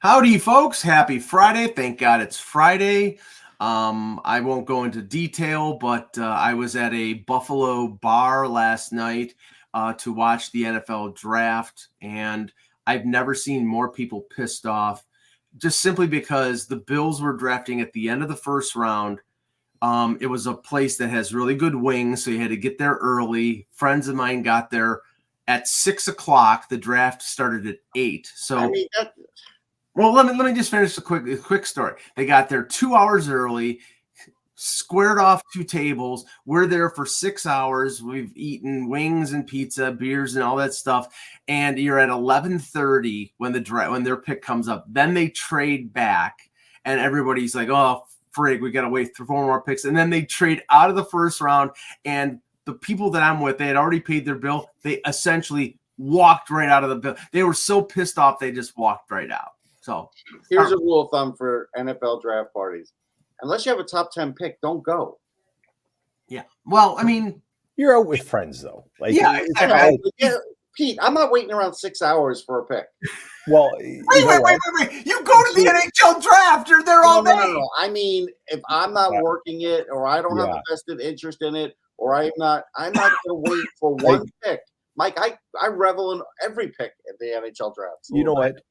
Howdy, folks. Happy Friday. Thank God it's Friday. I won't go into detail, but I was at a Buffalo bar last night to watch the NFL draft, and I've never seen more people pissed off just simply because the Bills were drafting at the end of the first round. It was a place that has really good wings, so you had to get there early. Friends of mine got there at 6 o'clock. The draft started at 8. So well, let me just finish a quick story. They got there 2 hours early, squared off 2 tables. We're there for 6 hours. We've eaten wings and pizza, beers, and all that stuff. And you're at 11:30 when their pick comes up. Then they trade back, and everybody's like, "Oh, frig, we got to wait for 4 more picks." And then they trade out of the first round, and the people that I'm with, they had already paid their bill. They essentially walked right out of the bill. They were so pissed off, they just walked right out. So here's a rule of thumb for NFL draft parties. Unless you have a top 10 pick, don't go. Yeah. Well, I mean, you're out with friends though. Like, yeah, Pete, I'm not waiting around 6 hours for a pick. Well, wait. You go to the NHL draft, you're there all day. No. I mean, if I'm not working it, or I don't have a vested interest in it, or I'm not going to wait for one pick. Mike, I revel in every pick at the NHL draft. You know what?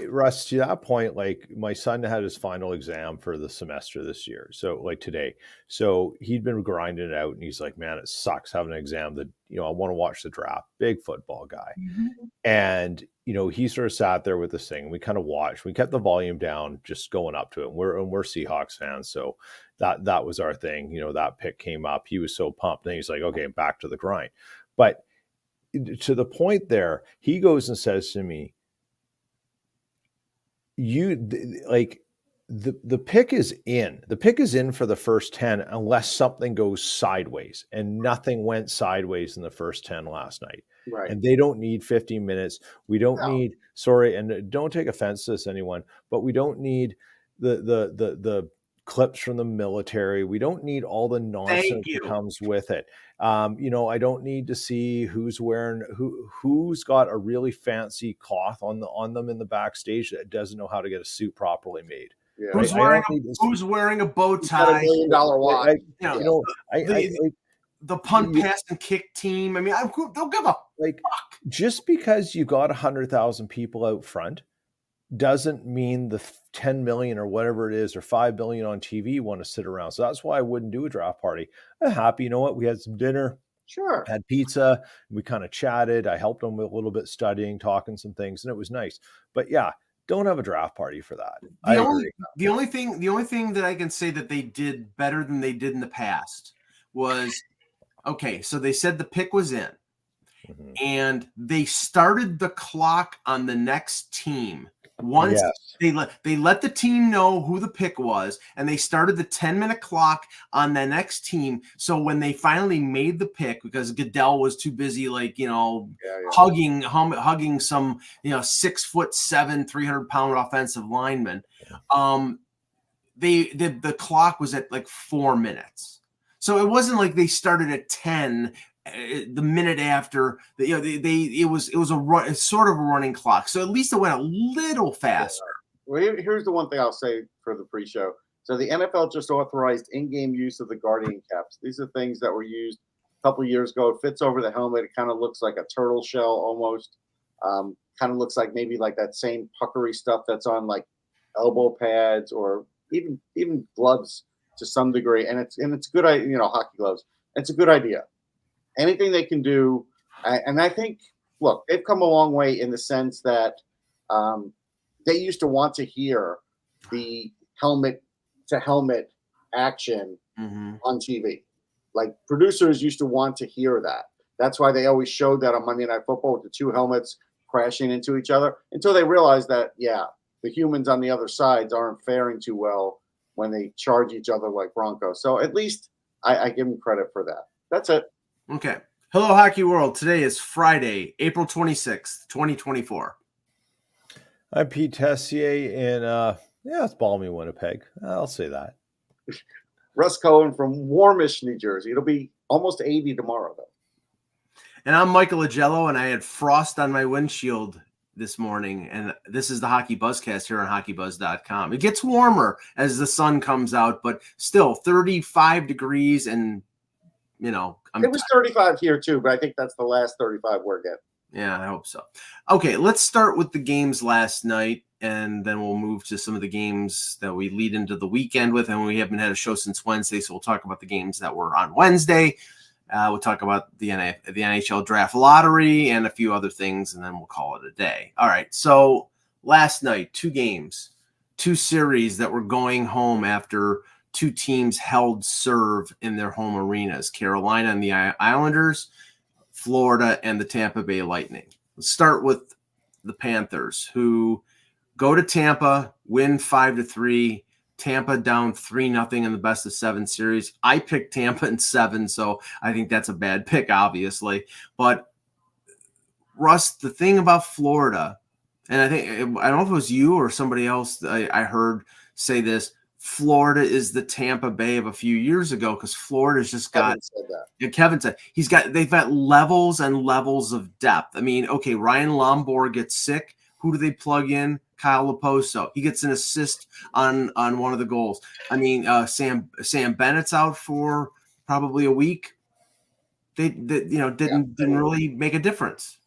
Russ, to that point, like my son had his final exam for the semester this year. So like today, so he'd been grinding it out and he's like, man, it sucks having an exam that, I want to watch the draft, big football guy. Mm-hmm. And, he sort of sat there with this thing and we kind of watched, we kept the volume down, just going up to it. We're Seahawks fans. So that was our thing. That pick came up. He was so pumped. And he's like, okay, back to the grind. But to the point there, he goes and says to me, the pick is in. The pick is in for the first 10 unless something goes sideways, and nothing went sideways in the first 10 last night. Right. And they don't need 15 minutes. We don't need, sorry, and don't take offense to this, anyone, but we don't need the clips from the military. We don't need all the nonsense that comes with it. I don't need to see who's wearing who's got a really fancy cloth on them in the backstage that doesn't know how to get a suit properly made. Yeah. Who's wearing a bow tie? $1 million watch. The punt, pass, and kick team. I mean, they'll give a fuck. Just because you got 100,000 people out front doesn't mean the 10 million or whatever it is, or 5 billion on TV want to sit around. So that's why I wouldn't do a draft party. I'm happy. You know what? We had some dinner. Sure. Had pizza. We kind of chatted. I helped them with a little bit studying, talking some things, and it was nice. But yeah, don't have a draft party for that. The only thing that I can say that they did better than they did in the past was, okay, so they said the pick was in, and they started the clock on the next team. Once they let the team know who the pick was, and they started the 10-minute clock on the next team. So when they finally made the pick, because Goodell was too busy, hugging some 6'7", 300-pound offensive lineman, the clock was at like 4 minutes. So it wasn't like they started at 10. The minute after, it was sort of a running clock. So at least it went a little faster. Well, here's the one thing I'll say for the pre-show. So the NFL just authorized in-game use of the Guardian caps. These are things that were used a couple of years ago. It fits over the helmet. It kind of looks like a turtle shell almost. Kind of looks like maybe like that same puckery stuff that's on like elbow pads or even gloves to some degree. And it's good. Hockey gloves. It's a good idea. Anything they can do, and I think, look, they've come a long way in the sense that they used to want to hear the helmet-to-helmet action on TV. Like, producers used to want to hear that. That's why they always showed that on Monday Night Football with the 2 helmets crashing into each other, until they realized that, the humans on the other sides aren't faring too well when they charge each other like Broncos. So at least I give them credit for that. That's it. Okay. Hello, Hockey World. Today is Friday, April 26th, 2024. I'm Pete Tessier, and it's balmy Winnipeg. I'll say that. Russ Cohen from warmish New Jersey. It'll be almost 80 tomorrow, though. And I'm Michael Agello, and I had frost on my windshield this morning, and this is the Hockey Buzzcast here on HockeyBuzz.com. It gets warmer as the sun comes out, but still 35 degrees, and it was 35 here too, but I think that's the last 35 we're getting. Yeah, I hope so. Okay, let's start with the games last night, and then we'll move to some of the games that we lead into the weekend with. And we haven't had a show since Wednesday, so we'll talk about the games that were on Wednesday. We'll talk about the NHL draft lottery and a few other things, and then we'll call it a day. All right, so last night, 2 games, 2 series that were going home after 2 teams held serve in their home arenas, Carolina and the Islanders, Florida and the Tampa Bay Lightning. Let's start with the Panthers, who go to Tampa, win 5-3. Tampa down 3-0 in the best of 7 series. I picked Tampa in 7, so I think that's a bad pick, obviously. But Russ, the thing about Florida, and I don't know if it was you or somebody else I heard say this, Florida is the Tampa Bay of a few years ago, because Florida's just got. Kevin said they've got levels and levels of depth. I mean, okay, Ryan Lombard gets sick. Who do they plug in? Kyle Laposo. He gets an assist on one of the goals. I mean, Sam Bennett's out for probably a week. They didn't really make a difference.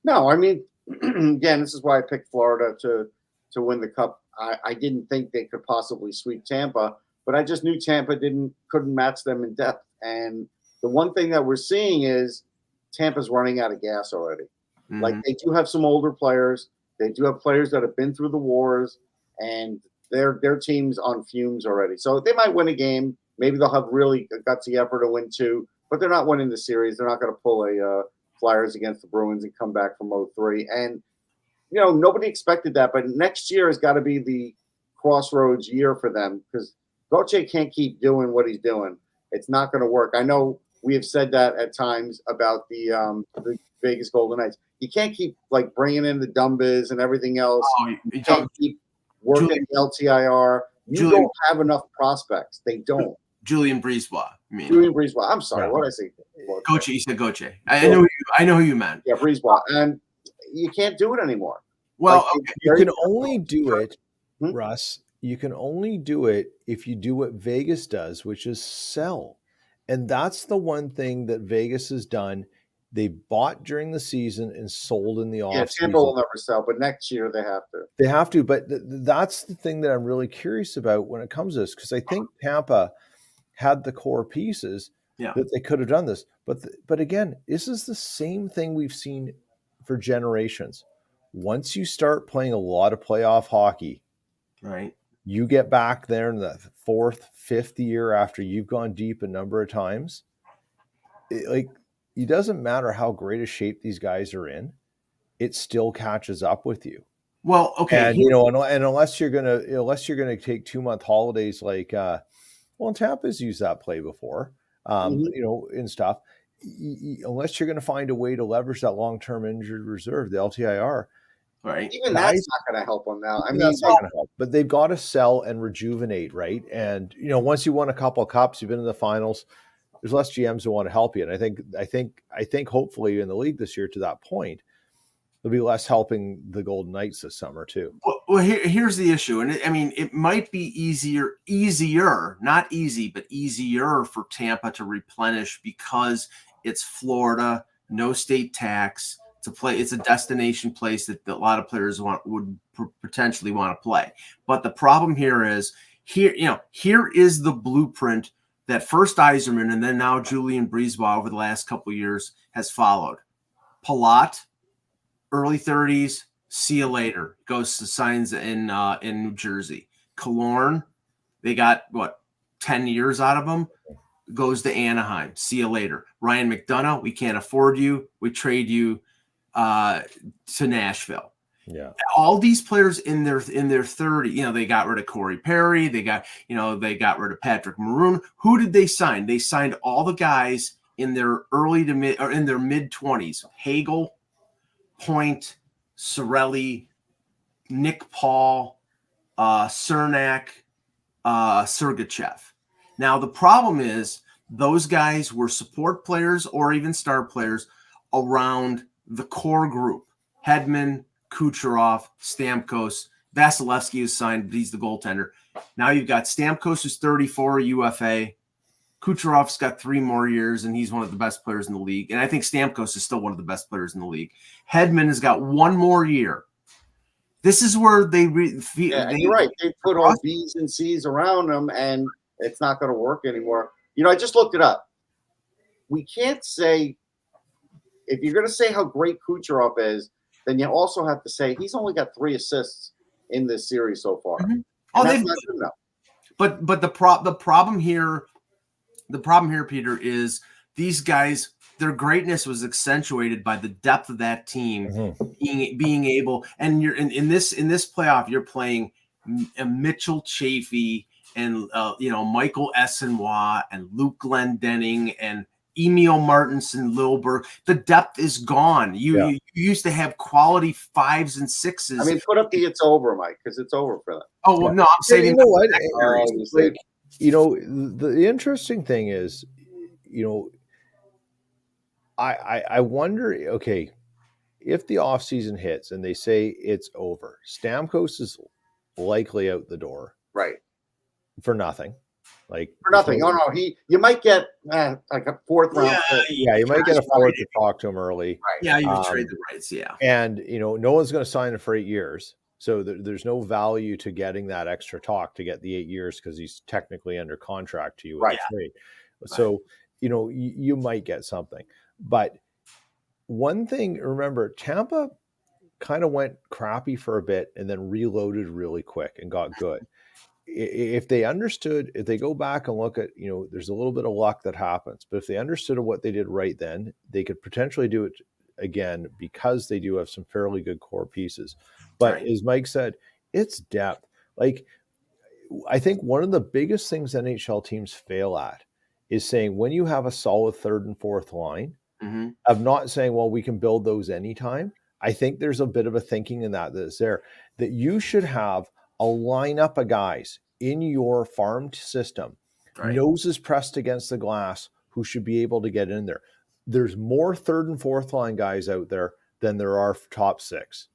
No, I mean, again, this is why I picked Florida to win the cup. I didn't think they could possibly sweep Tampa, but I just knew Tampa couldn't match them in depth. And the one thing that we're seeing is Tampa's running out of gas already. Mm-hmm. Like, they do have some older players. They do have players that have been through the wars, and their team's on fumes already. So they might win a game. Maybe they'll have really a gutsy effort to win 2, but they're not winning the series. They're not going to pull a Flyers against the Bruins and come back from 0-3. And nobody expected that, but next year has got to be the crossroads year for them, because Gauthier can't keep doing what he's doing. It's not going to work. I know we have said that at times about the Vegas Golden Knights. You can't keep bringing in the Dumbies and everything else. You can't keep working the LTIR. Don't have enough prospects. They don't. Julien Brisebois. Julien Brisebois. I'm sorry. What did I say? Gauthier. You said Gauthier. I know who you meant. Yeah, Brisebois. And you can't do it anymore. Well, you can only do it, Russ. You can only do it if you do what Vegas does, which is sell. And that's the one thing that Vegas has done. They bought during the season and sold in the offseason. Yeah, Tampa will never sell, but next year they have to. They have to, but that's the thing that I'm really curious about when it comes to this, because I think Tampa had the core pieces that they could have done this. But again, this is the same thing we've seen for generations. Once you start playing a lot of playoff hockey, right, you get back there in the 4th, 5th year after you've gone deep a number of times. It doesn't matter how great a shape these guys are in, it still catches up with you. Well, okay, and and unless you're gonna take 2-month holidays, Tampa's used that play before, and stuff. Unless you're going to find a way to leverage that long-term injured reserve, the LTIR, right? Even that's not going to help them now. I mean, that's not going to help. But they've got to sell and rejuvenate, right? And once you won a couple of cups, you've been in the finals. There's less GMs who want to help you, and I think hopefully in the league this year, to that point, there'll be less helping the Golden Knights this summer too. Well, here's the issue, and it might be easier, not easy, but easier for Tampa to replenish because it's Florida, no state tax. It's a destination place that a lot of players would potentially want to play. But the problem here is here is the blueprint that first Yzerman and then now Julien Brisebois over the last couple of years has followed. Palat, early 30s, see you later. Goes to signs in New Jersey. Killorn, they got 10 years out of him. Goes to Anaheim. See you later. Ryan McDonough, we can't afford you. We trade you to Nashville. Yeah. All these players in their 30, they got rid of Corey Perry. They got rid of Patrick Maroon. Who did they sign? They signed all the guys in their early to mid or in their mid 20s. Hagel, Point, Cirelli, Nick Paul, Cernak, Sergachev. Now, the problem is those guys were support players or even star players around the core group. Hedman, Kucherov, Stamkos, Vasilevsky is signed, but he's the goaltender. Now you've got Stamkos, who's 34, UFA. Kucherov's got 3 more years, and he's one of the best players in the league. And I think Stamkos is still one of the best players in the league. Hedman has got 1 more year. This is where they you're right. They put all B's and C's around them, and it's not going to work anymore. I just looked it up. We can't say – if you're going to say how great Kucherov is, then you also have to say he's only got 3 assists in this series so far. Mm-hmm. Oh, that's not good enough. But the problem here, Peter, is these guys, their greatness was accentuated by the depth of that team being able. And you're in this playoff, you're playing Mitchell Chaffee and Michael Essenois and Luke Glendening and Emil Martinson Lilberg. The depth is gone. You used to have quality 5s and 6s. I mean, put up the "it's over," Mike, because it's over for them. Oh well, no, I'm saying the interesting thing is, I wonder. Okay, if the offseason hits and they say it's over, Stamkos is likely out the door, right? For nothing. For nothing. Oh no, you might get like a 4th round. Yeah, you might get a 4th to talk to him early. Right. Yeah, you would trade the rights. Yeah, and no one's going to sign him for 8 years, so there's no value to getting that extra talk to get the 8 years because he's technically under contract to you. Right. So you might get something, but one thing, remember, Tampa kind of went crappy for a bit and then reloaded really quick and got good. If they understood, if they go back and look at, there's a little bit of luck that happens, but if they understood what they did right then, they could potentially do it again because they do have some fairly good core pieces. But as Mike said, it's depth. I think one of the biggest things NHL teams fail at is saying when you have a solid 3rd and 4th line, of not saying, well, we can build those anytime. I think there's a bit of a thinking in that's there, that you should have a lineup of guys in your farm system, noses pressed against the glass, who should be able to get in there. There's more 3rd and 4th line guys out there than there are top 6.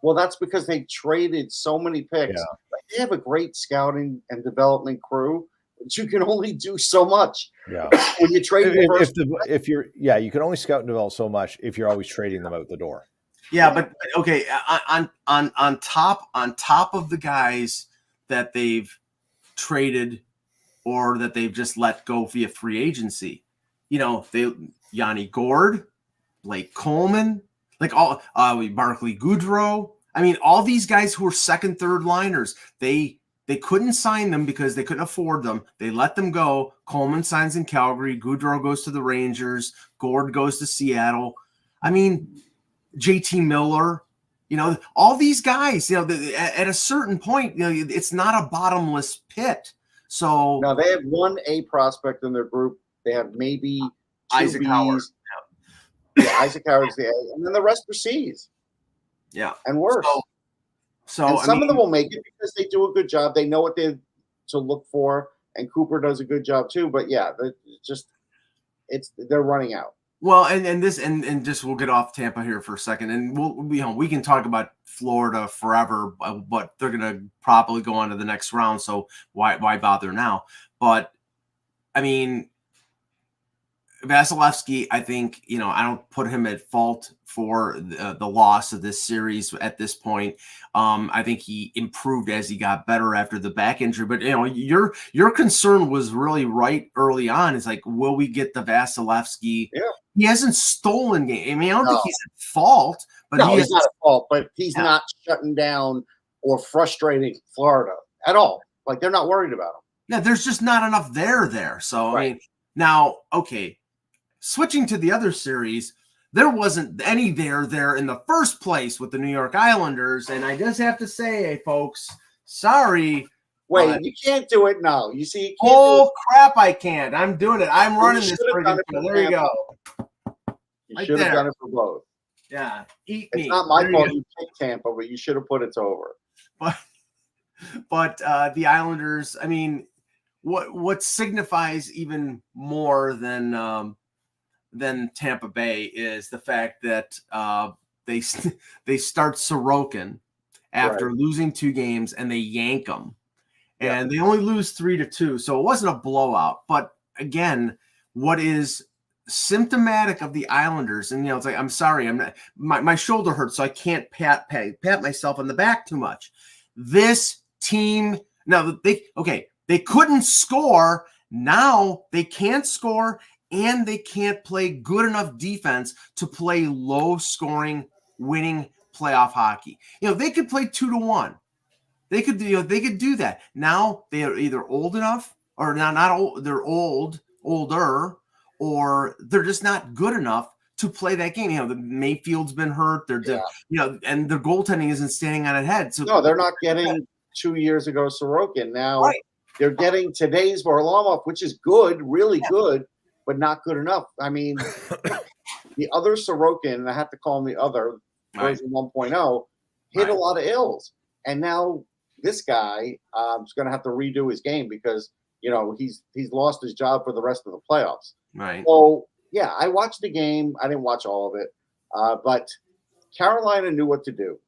Well, that's because they traded so many picks. Yeah. They have a great scouting and development crew, but you can only do so much. Yeah. When you trade you can only scout and develop so much if you're always trading them out the door. Yeah, but okay, on top of the guys that they've traded or that they've just let go via free agency, Yanni Gord, Blake Coleman, Barclay Goodrow. I mean, all these guys who are 2nd, 3rd liners, they couldn't sign them because they couldn't afford them. They let them go. Coleman signs in Calgary. Goodrow goes to the Rangers. Gord goes to Seattle. I mean, JT Miller, all these guys, at a certain point, it's not a bottomless pit. So now they have 1 A prospect in their group. They have maybe 2 Isaac Bs. Howard. Yeah, Isaac Howard's the A, and then the rest are C's. Yeah, and worse. So and some of them will make it because they do a good job. They know what they to look for, and Cooper does a good job too. But yeah, they're running out. Well, and just we'll get off Tampa here for a second, and we can talk about Florida forever, but they're going to probably go on to the next round. So why bother now? But I mean, Vasilevsky, I think, I don't put him at fault for the loss of this series at this point. I think he improved as he got better after the back injury. But, your concern was really right early on. It's like, will we get the Vasilevsky? Yeah. He hasn't stolen game. I mean, I don't think he's at fault. But he's not at fault. But he's not shutting down or frustrating Florida at all. Like, they're not worried about him. Yeah, there's just not enough there. So, I mean, now, okay. Switching to the other series, there wasn't any there in the first place with the New York Islanders. And I just have to say, folks, sorry. Wait, you can't do it now. You see? Crap, I can't. I'm doing it. I'm running this. There you go. You should have done it for both. Yeah. It's not my fault you picked Tampa, but you should have put it's over. But the Islanders, I mean, what signifies even more than Tampa Bay is the fact that they start Sorokin after losing 2 games, and they yank him. And they only lose 3-2. So it wasn't a blowout. But again, what is symptomatic of the Islanders, and it's like, I'm sorry, I'm not, my shoulder hurts, so I can't pat myself on the back too much. This team, now they couldn't score. Now they can't score, and they can't play good enough defense to play low scoring, winning playoff hockey. They could play 2-1. They could do that. Now they are either old enough, or not old. They're older, or they're just not good enough to play that game. The Mayfield's been hurt. And their goaltending isn't standing on its head. So no, they're not getting 2 years ago Sorokin. Now they're getting today's Varlamov, which is good, really good, but not good enough. I mean, the other Sorokin, and I have to call him the other version 1.0, hit a lot of ills, and now this guy is going to have to redo his game because he's lost his job for the rest of the playoffs. Right. So yeah, I watched the game. I didn't watch all of it, but Carolina knew what to do.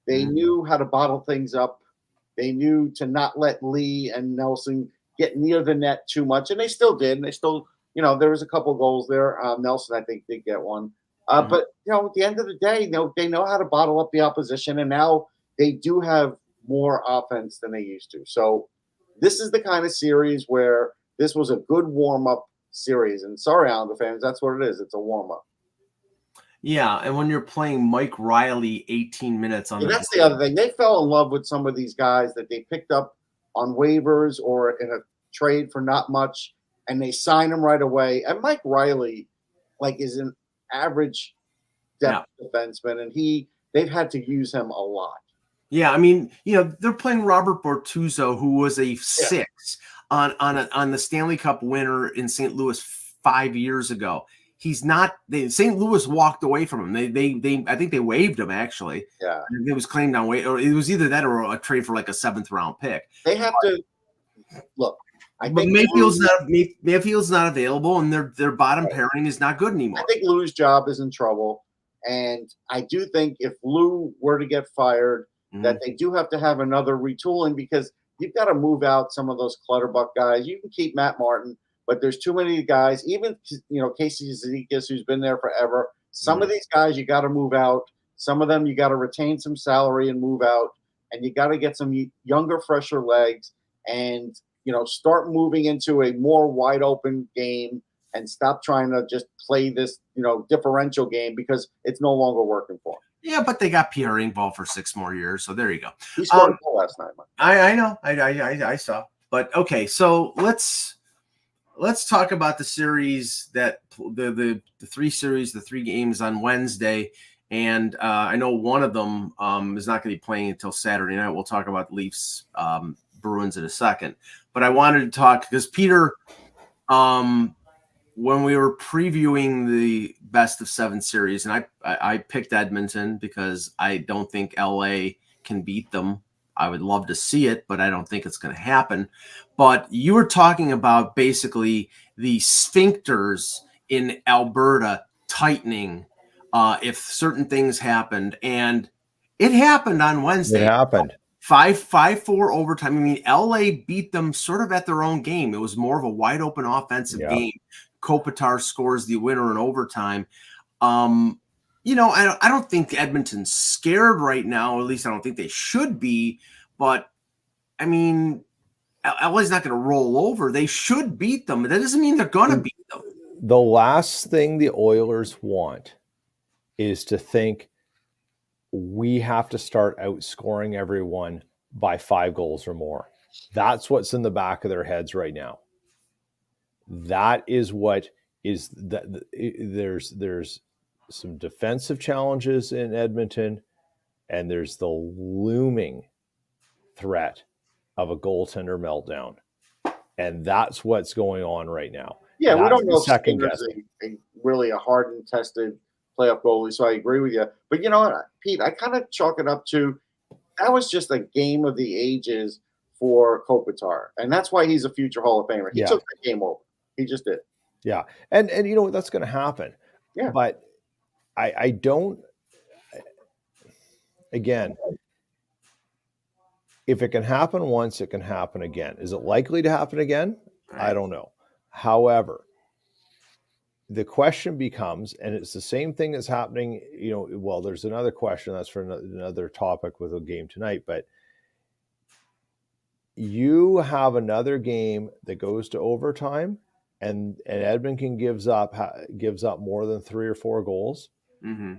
They knew how to bottle things up. They knew to not let Lee and Nelson get near the net too much, and they still did. And they still, there was a couple of goals there. Nelson, I think, did get one. But at the end of the day, they know how to bottle up the opposition, and now they do have more offense than they used to. So this is the kind of series where this was a good warm-up series. And sorry, Islander fans, that's what it is. It's a warm-up. Yeah, and when you're playing Mike Riley 18 minutes on that's the other thing. They fell in love with some of these guys that they picked up on waivers or in a trade for not much, and they sign them right away. And Mike Riley, is an average depth defenseman, and they've had to use him a lot. Yeah, I mean, they're playing Robert Bortuzzo, who was a 6 on the Stanley Cup winner in St. Louis 5 years ago. He's not. St. Louis walked away from him. They I think they waived him actually. Yeah, it was claimed on waive, or it was either that or a trade for a 7th round pick. They have to look. I think Mayfield's not available, and their bottom pairing is not good anymore. I think Lou's job is in trouble, and I do think if Lou were to get fired, that they do have to have another retooling because you've got to move out some of those clutterbuck guys. You can keep Matt Martin, but there's too many guys. Even Casey Zizekas, who's been there forever. Some of these guys you got to move out. Some of them you got to retain some salary and move out, and you got to get some younger, fresher legs, and start moving into a more wide open game and stop trying to just play this differential game because it's no longer working for them. Yeah, but they got Pierre Engvall for 6 more years, so there you go. He scored a goal last night, Mike. I know, I saw. But okay, so let's talk about the series that the 3 series, the 3 games on Wednesday, and I know one of them is not going to be playing until Saturday night. We'll talk about the Leafs Bruins in a second, but I wanted to talk because Peter, when we were previewing the best of 7 series, and I picked Edmonton because I don't think LA can beat them. I would love to see it, but I don't think it's going to happen. But you were talking about basically the sphincters in Alberta tightening if certain things happened, and it happened on Wednesday. It happened. 5-4 overtime. I mean, LA beat them sort of at their own game. It was more of a wide open offensive game. Kopitar scores the winner in overtime. I don't think Edmonton's scared right now, or at least I don't think they should be. But, I mean, LA's not going to roll over. They should beat them. But that doesn't mean they're going to beat them. The last thing the Oilers want is to think we have to start outscoring everyone by 5 goals or more. That's what's in the back of their heads right now. That is what is that. There's some defensive challenges in Edmonton, and there's the looming threat of a goaltender meltdown, and that's what's going on right now. Yeah, that's we don't know if second Skinner's really a hardened, tested playoff goalie, so I agree with you. But you know what, Pete, I kind of chalk it up to that was just a game of the ages for Kopitar, and that's why he's a future Hall of Famer. He took the game over. He just did. Yeah. And you know what, that's going to happen. Yeah. But I don't, again, if it can happen once, it can happen again. Is it likely to happen again? I don't know. However, the question becomes, and it's the same thing that's happening, well, there's another question that's for another topic with a game tonight, but you have another game that goes to overtime and Edmonton gives up more than 3 or 4 goals. Mm-hmm.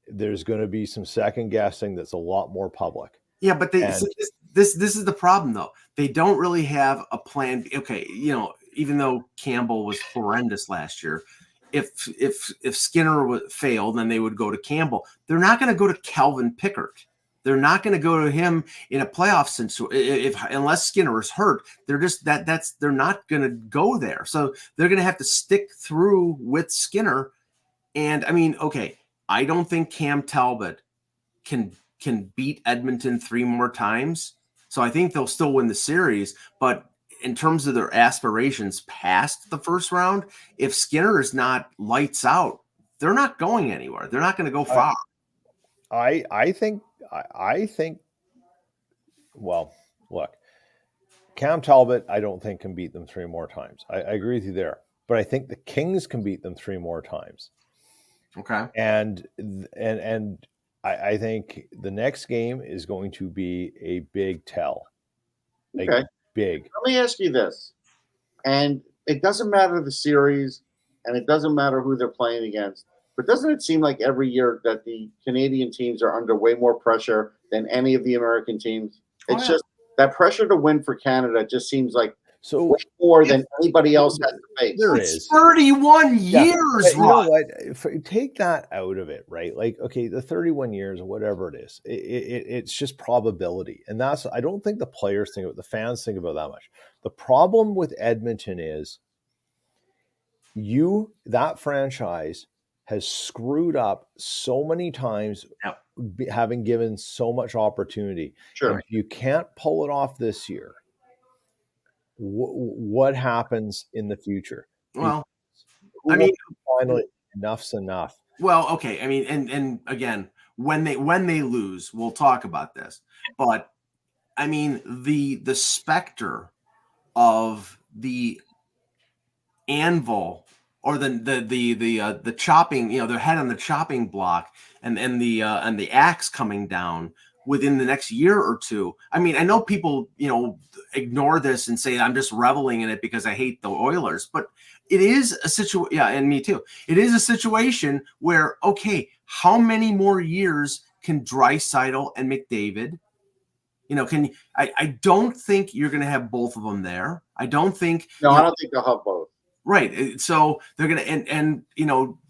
There's going to be some second guessing that's a lot more public. Yeah, but this is the problem though. They don't really have a plan. Okay, even though Campbell was horrendous last year, if Skinner failed, then they would go to Campbell. They're not going to go to Calvin Pickard. They're not going to go to him in a playoff situation unless Skinner is hurt. They're just they're not going to go there. So they're going to have to stick through with Skinner. And I mean, okay, I don't think Cam Talbot can beat Edmonton 3 more times. So I think they'll still win the series, but in terms of their aspirations past the first round, if Skinner is not lights out, they're not going anywhere. They're not going to go far. I think, well, look, Cam Talbot, I don't think can beat them 3 more times. I agree with you there, but I think the Kings can beat them 3 more times. Okay. And I think the next game is going to be a big tell. Okay. Big. Let me ask you this. And it doesn't matter the series, and it doesn't matter who they're playing against, but doesn't it seem like every year that the Canadian teams are under way more pressure than any of the American teams? It's just that pressure to win for Canada just seems like way more than anybody else has to face. There is 31 years. You know what? Take that out of it, right? Like, okay, the 31 years or whatever it is, it's just probability, and I don't think the players think about, the fans think about that much. The problem with Edmonton is that franchise has screwed up so many times, having given so much opportunity. Sure, and if you can't pull it off this year, what happens in the future? Well, I mean, finally, enough's enough. Well, okay. I mean, and again, when they lose, we'll talk about this. But I mean, the specter of the anvil or the chopping, their head on the chopping block and the axe coming down within the next year or two. I mean, I know people, ignore this and say I'm just reveling in it because I hate the Oilers, but it is a situation. Yeah, and me too. It is a situation where, okay, how many more years can Draisaitl and McDavid? I don't think you're going to have both of them there. I don't think. No, I don't think they'll have both. Right. So they're going to, and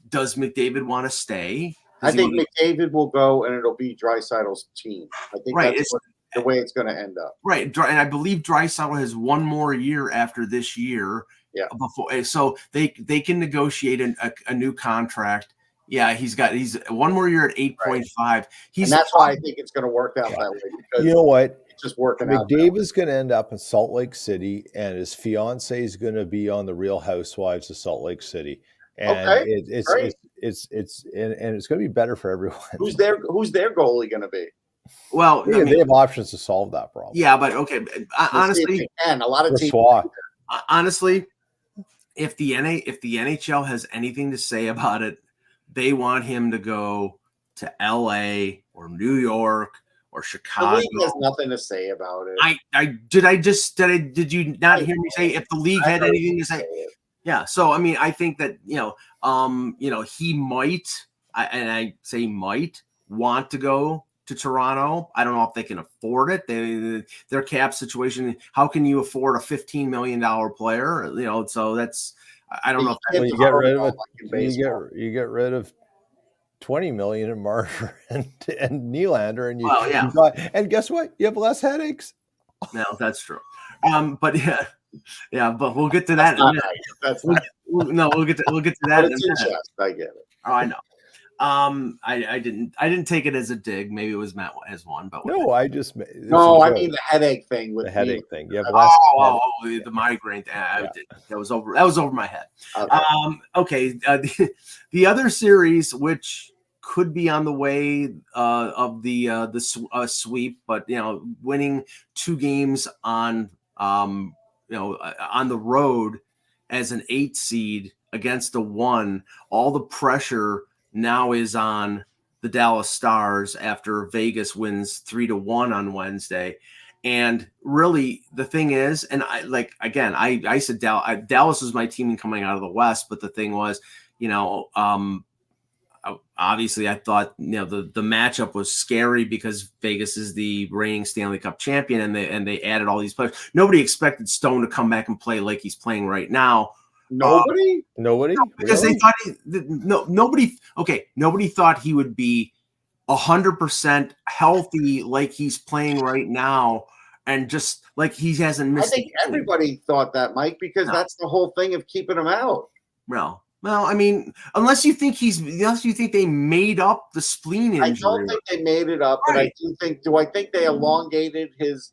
does McDavid want to stay? I think McDavid will go, and it'll be Draisaitl's team. I think that's the way it's going to end up. Right, and I believe Draisaitl has 1 more year after this year. Yeah. Before, so they can negotiate a new contract. Yeah, he's 1 more year at 8.5. Right. And that's why I think it's going to work out that way. Because you know what? It's just working out. McDavid's going to end up in Salt Lake City, and his fiance is going to be on the Real Housewives of Salt Lake City. And it's going to be better for everyone. Who's their goalie going to be? Well, they have options to solve that problem. Yeah, but okay, honestly, and a lot of teams. Honestly, if the NHL has anything to say about it, they want him to go to LA or New York or Chicago. The league has nothing to say about it. Did you not hear me say if the league had anything to say? Yeah, so I mean, I think that he might, and I say might, want to go to Toronto. I don't know if they can afford it. Their cap situation. How can you afford a $15 million player? So that's I don't know. If you get rid of it, you get rid of $20 million in Marner and Nylander, and and guess what? You have less headaches. No, that's true. But yeah, but we'll get to that. We'll get to that. In a minute. I get it. Oh, I know. I didn't take it as a dig. Maybe it was meant as one, but no, I mean the headache thing with the headache thing. Yeah, the migraine thing. That was over my head. Okay. Okay. The other series, which could be on the way of the sweep, but winning 2 games on on the road as an 8 seed against a 1, all the pressure now is on the Dallas Stars after Vegas wins 3-1 on Wednesday. And really, the thing is, and I said Dallas was my team coming out of the West, but the thing was, obviously I thought the matchup was scary because Vegas is the reigning Stanley Cup champion, and they added all these players. Nobody expected Stone to come back and play like he's playing right now. Nobody, because really? they thought nobody thought he would be 100% healthy like he's playing right now, and just like he hasn't missed. I think everybody thought that, Mike, because that's the whole thing of keeping him out. Well, I mean, unless you think they made up the spleen injury. I don't think they made it up, but I do think. Do I think they elongated his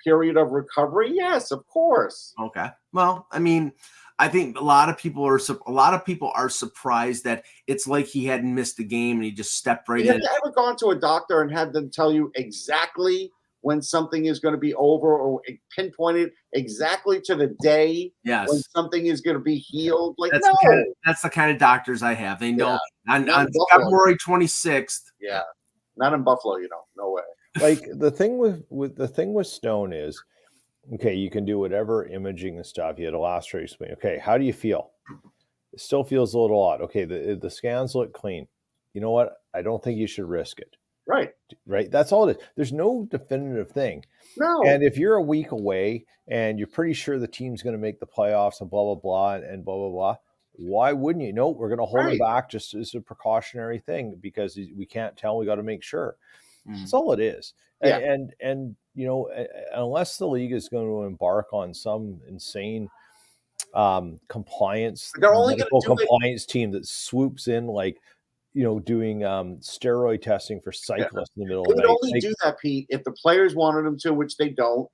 period of recovery? Yes, of course. Okay. Well, I mean, I think a lot of people are surprised that it's like he hadn't missed a game and he just stepped right in. Have you ever gone to a doctor and had them tell you exactly when something is going to be over, or pinpointed exactly to the day when something is going to be healed? Like, that's the kind of doctors I have. They know on February 26th. Yeah, not in Buffalo. No way. Like the thing with Stone is, okay, you can do whatever imaging and stuff. You had a last race. Okay, how do you feel? It still feels a little odd. Okay, the scans look clean. You know what? I don't think you should risk it. Right. That's all it is. There's no definitive thing. No. And if you're a week away and you're pretty sure the team's going to make the playoffs and blah, blah, blah, and blah, blah, blah, why wouldn't you? No, we're going to hold him back just as a precautionary thing because we can't tell. We got to make sure. That's all it is. Yeah. And unless the league is going to embark on some insane compliance, medical compliance team that swoops in like, doing steroid testing for cyclists in the middle of the night. They would only do that, Pete, if the players wanted them to, which they don't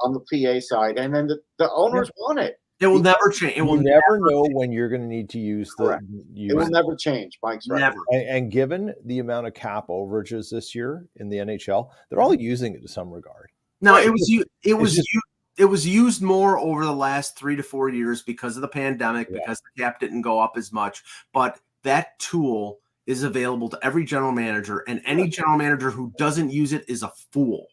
on the PA side, and then the owners want it. It will never change. It will never know when you're going to need to use it will never change, Mike's right. Never. And given the amount of cap overages this year in the NHL, they're all using it to some regard. No, it was used more over the last 3 to 4 years because of the pandemic, because the cap didn't go up as much. But that tool is available to every general manager, and any general manager who doesn't use it is a fool.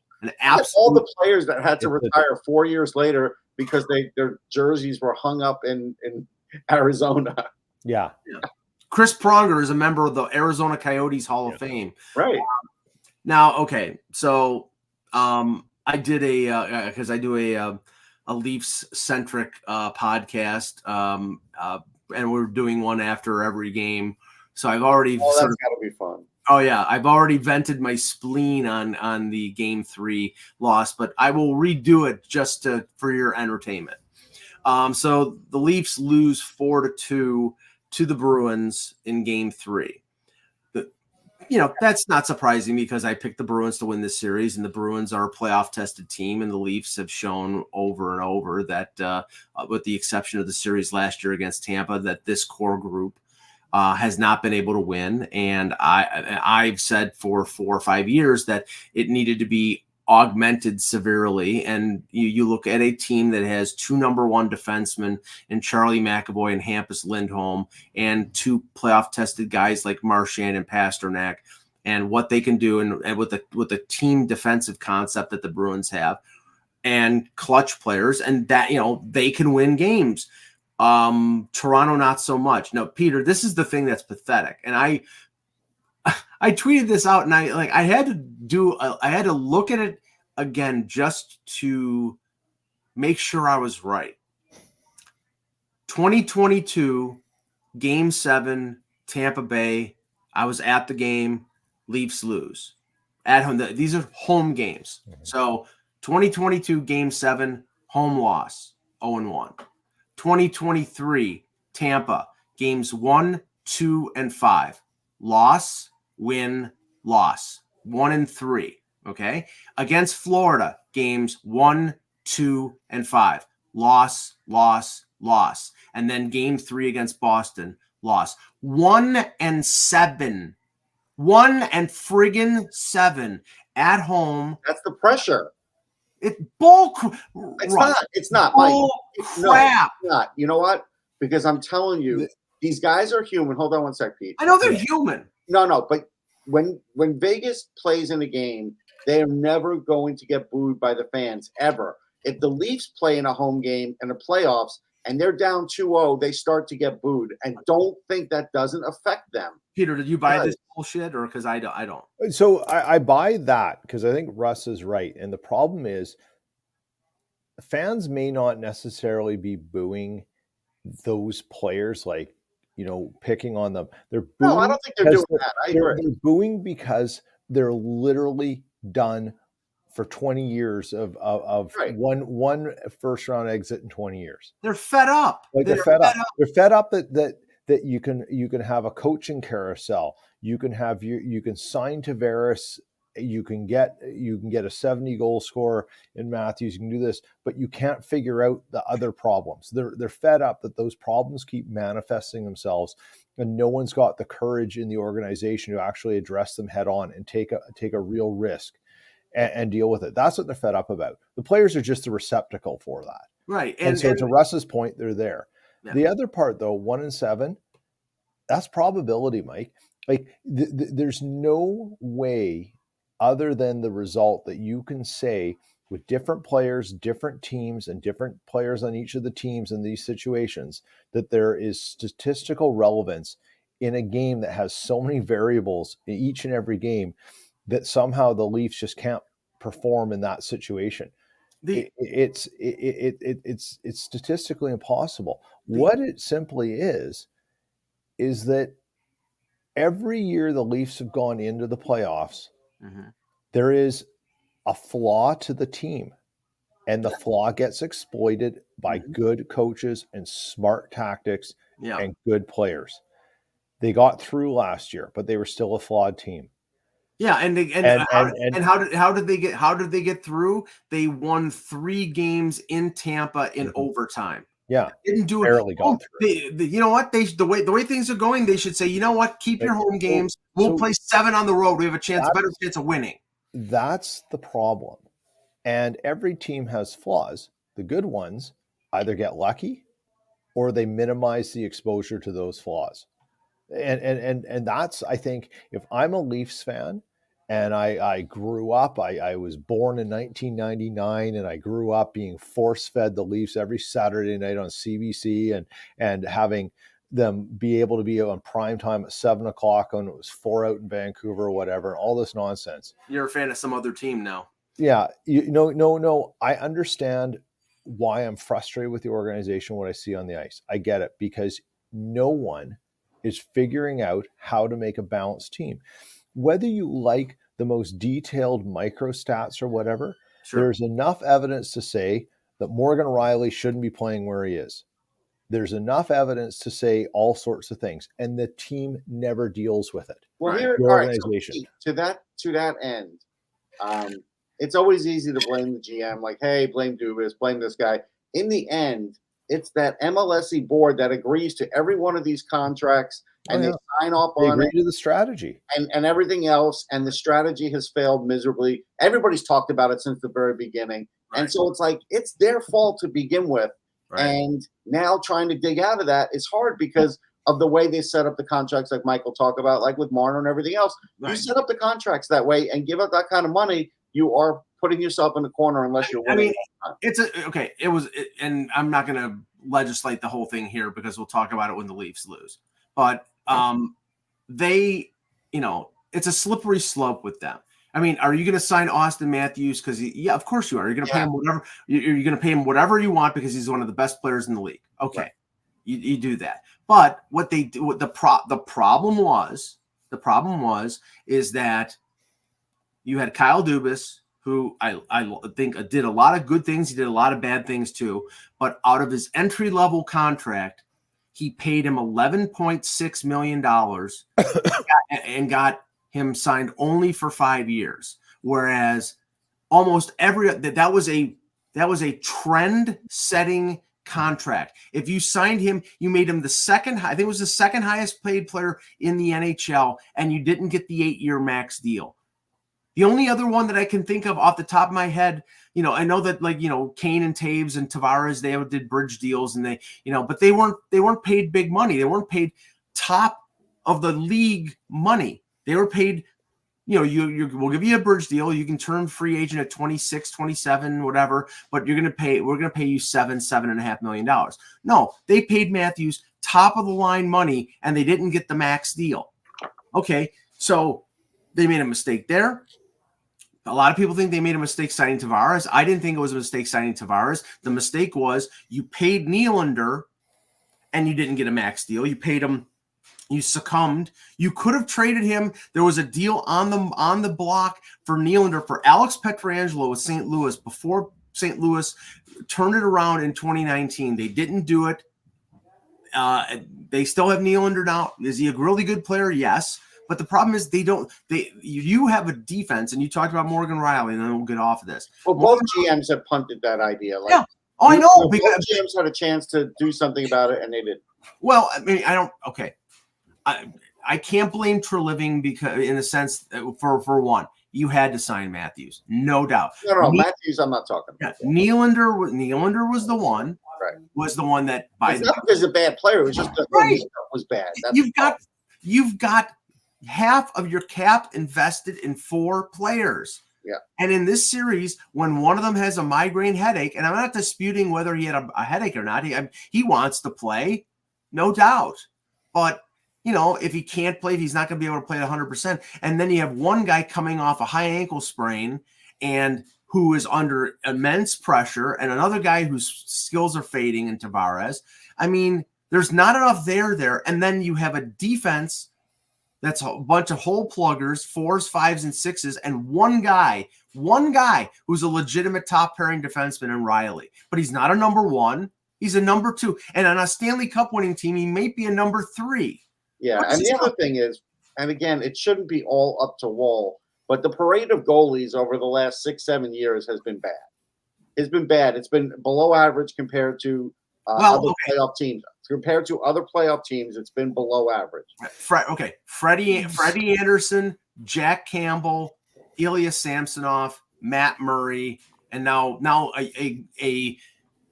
All the players that had to retire 4 years later because their jerseys were hung up in Arizona. Yeah. Chris Pronger is a member of the Arizona Coyotes Hall of Fame. Right. Now, okay, so I did because I do a Leafs-centric podcast, and we're doing one after every game. So I've already that's got to be fun. Oh yeah, I've already vented my spleen on the Game 3 loss, but I will redo it just for your entertainment. So the Leafs lose 4-2 to the Bruins in Game 3. That's not surprising because I picked the Bruins to win this series, and the Bruins are a playoff-tested team, and the Leafs have shown over and over that, with the exception of the series last year against Tampa, that this core group has not been able to win. And I've said for 4 or 5 years that it needed to be augmented severely. And you look at a team that has 2 number 1 defensemen in Charlie McAvoy and Hampus Lindholm, and 2 playoff tested guys like Marchand and Pasternak, and what they can do, and with the team defensive concept that the Bruins have, and clutch players, and that, they can win games. Toronto, not so much. No, Peter, this is the thing that's pathetic. And I tweeted this out, and I had to look at it again just to make sure I was right. 2022 Game 7, Tampa Bay. I was at the game. Leafs lose at home. These are home games. So 2022 Game 7, home loss, 0-1. 2023 Tampa, games 1, 2, and 5. Loss, win, loss. 1-3. Okay. Against Florida, games 1, 2, and 5. Loss, loss, loss. And then Game 3 against Boston, loss. 1-7. 1-7 at home. That's the pressure. It's bull. It's not. It's not. Bull crap. No, it's not. You know what? Because I'm telling you, these guys are human. Hold on one sec, Pete. I know they're human. No, but when Vegas plays in a game, they are never going to get booed by the fans ever. If the Leafs play in a home game in the playoffs and they're down 2-0, they start to get booed. And don't think that doesn't affect them. Peter, did you buy this bullshit, or because I don't? So I buy that because I think Russ is right. And the problem is fans may not necessarily be booing those players, like, picking on them. They're booing. No, I don't think they're doing that. I agree. They're booing because they're literally done for 20 years of Right. one first round exit in 20 years. They're fed up. They're fed up. They're fed up that you can have a coaching carousel. You can sign Tavares. You can get a 70 goal scorer in Matthews. You can do this, but you can't figure out the other problems. They're fed up that those problems keep manifesting themselves, and no one's got the courage in the organization to actually address them head on and take a real risk and deal with it. That's what they're fed up about. The players are just a receptacle for that. Right. And so to Russ's point, they're there. Yeah. The other part, though, 1-7, that's probability, Mike. Like there's no way other than the result that you can say with different players, different teams, and different players on each of the teams in these situations that there is statistical relevance in a game that has so many variables in each and every game that somehow the Leafs just can't perform in that situation. It's statistically impossible. What it simply is that every year the Leafs have gone into the playoffs, there is a flaw to the team, and the flaw gets exploited by good coaches and smart tactics and good players. They got through last year, but they were still a flawed team. Yeah, and how did they get through? They won 3 games in Tampa in overtime. Yeah, didn't do barely it. got through. You know what? The way things are going, they should say, you know what? Keep your home games. We'll play 7 on the road. We have a better chance of winning. That's the problem. And every team has flaws. The good ones either get lucky or they minimize the exposure to those flaws. And that's, I think, if I'm a Leafs fan and I grew up, I was born in 1999 and I grew up being force-fed the Leafs every Saturday night on CBC and having them be able to be on prime time at 7 o'clock when it was 4 out in Vancouver or whatever, all this nonsense. You're a fan of some other team now. Yeah. No. I understand why I'm frustrated with the organization, what I see on the ice. I get it, because no one is figuring out how to make a balanced team. Whether you like the most detailed micro stats or whatever, there's enough evidence to say that Morgan Rielly shouldn't be playing where he is. There's enough evidence to say all sorts of things, and the team never deals with it. Well, the organization. So to that end, it's always easy to blame the GM, like, hey, blame Dubas, blame this guy. In the end, it's that MLSE board that agrees to every one of these contracts, and they sign off on it. They agree to the strategy. And everything else, and the strategy has failed miserably. Everybody's talked about it since the very beginning. Right. And so it's like, it's their fault to begin with. Right. And now trying to dig out of that is hard because of the way they set up the contracts, like Michael talked about, like with Marner and everything else. Right. You set up the contracts that way and give out that kind of money, you are putting yourself in the corner unless you're winning. And I'm not going to legislate the whole thing here because we'll talk about it when the Leafs lose. But it's a slippery slope with them. I mean, are you going to sign Austin Matthews? Because of course you are. You're going to pay him whatever. You're going to pay him whatever you want because he's one of the best players in the league. Okay, right. You do that. But the problem was that you had Kyle Dubas, who I think did a lot of good things. He did a lot of bad things too. But out of his entry level contract, he paid him $11.6 million and got him signed only for 5 years, whereas almost that was a trend-setting contract. If you signed him, you made him the second, I think it was the second highest paid player in the NHL, and you didn't get the 8-year max deal. The only other one that I can think of off the top of my head, I know that Kane and Taves and Tavares, they did bridge deals and they, but they weren't paid big money. They weren't paid top of the league money. They were paid, we'll give you a bridge deal. You can turn free agent at 26, 27, whatever, but we're going to pay you $7.5 million. No, they paid Matthews top of the line money and they didn't get the max deal. Okay. So they made a mistake there. A lot of people think they made a mistake signing Tavares. I didn't think it was a mistake signing Tavares. The mistake was you paid Nylander and you didn't get a max deal. You paid him, you succumbed. You could have traded him. There was a deal on the block for Nylander for Alex Pietrangelo with St. Louis before St. Louis turned it around in 2019. They didn't do it. They still have Nylander now. Is he a really good player? Yes. But the problem is you have a defense, and you talked about Morgan Riley, and then we'll get off of this. Well, both GMs have punted that idea. Yeah. Oh, I know. Both GMs had a chance to do something about it, and they didn't. Well, I mean, I can't blame Treliving because, in the sense, for one, you had to sign Matthews, no doubt. No, Matthews, I'm not talking about. Yeah, Nylander was the one. Right. Was the one that it's not because he's a bad player. It was just the was bad. You've got half of your cap invested in 4 players. Yeah. And in this series, when one of them has a migraine headache, and I'm not disputing whether he had a headache or not, he wants to play, no doubt. But, if he can't play, if he's not going to be able to play at 100%, and then you have one guy coming off a high ankle sprain and who is under immense pressure, and another guy whose skills are fading in Tavares. I mean, there's not enough there. And then you have a defense that's a bunch of hole pluggers, 4s, 5s, and 6s, and one guy who's a legitimate top pairing defenseman in Riley. But he's not a number 1. He's a number 2. And on a Stanley Cup winning team, he may be a number 3. Yeah, and the other thing is, and again, it shouldn't be all up to Wall, but the parade of goalies over the last 6-7 years has been bad. It's been bad. It's been below average compared to playoff teams. Compared to other playoff teams, it's been below average. Freddie Anderson, Jack Campbell, Ilya Samsonov, Matt Murray, and now a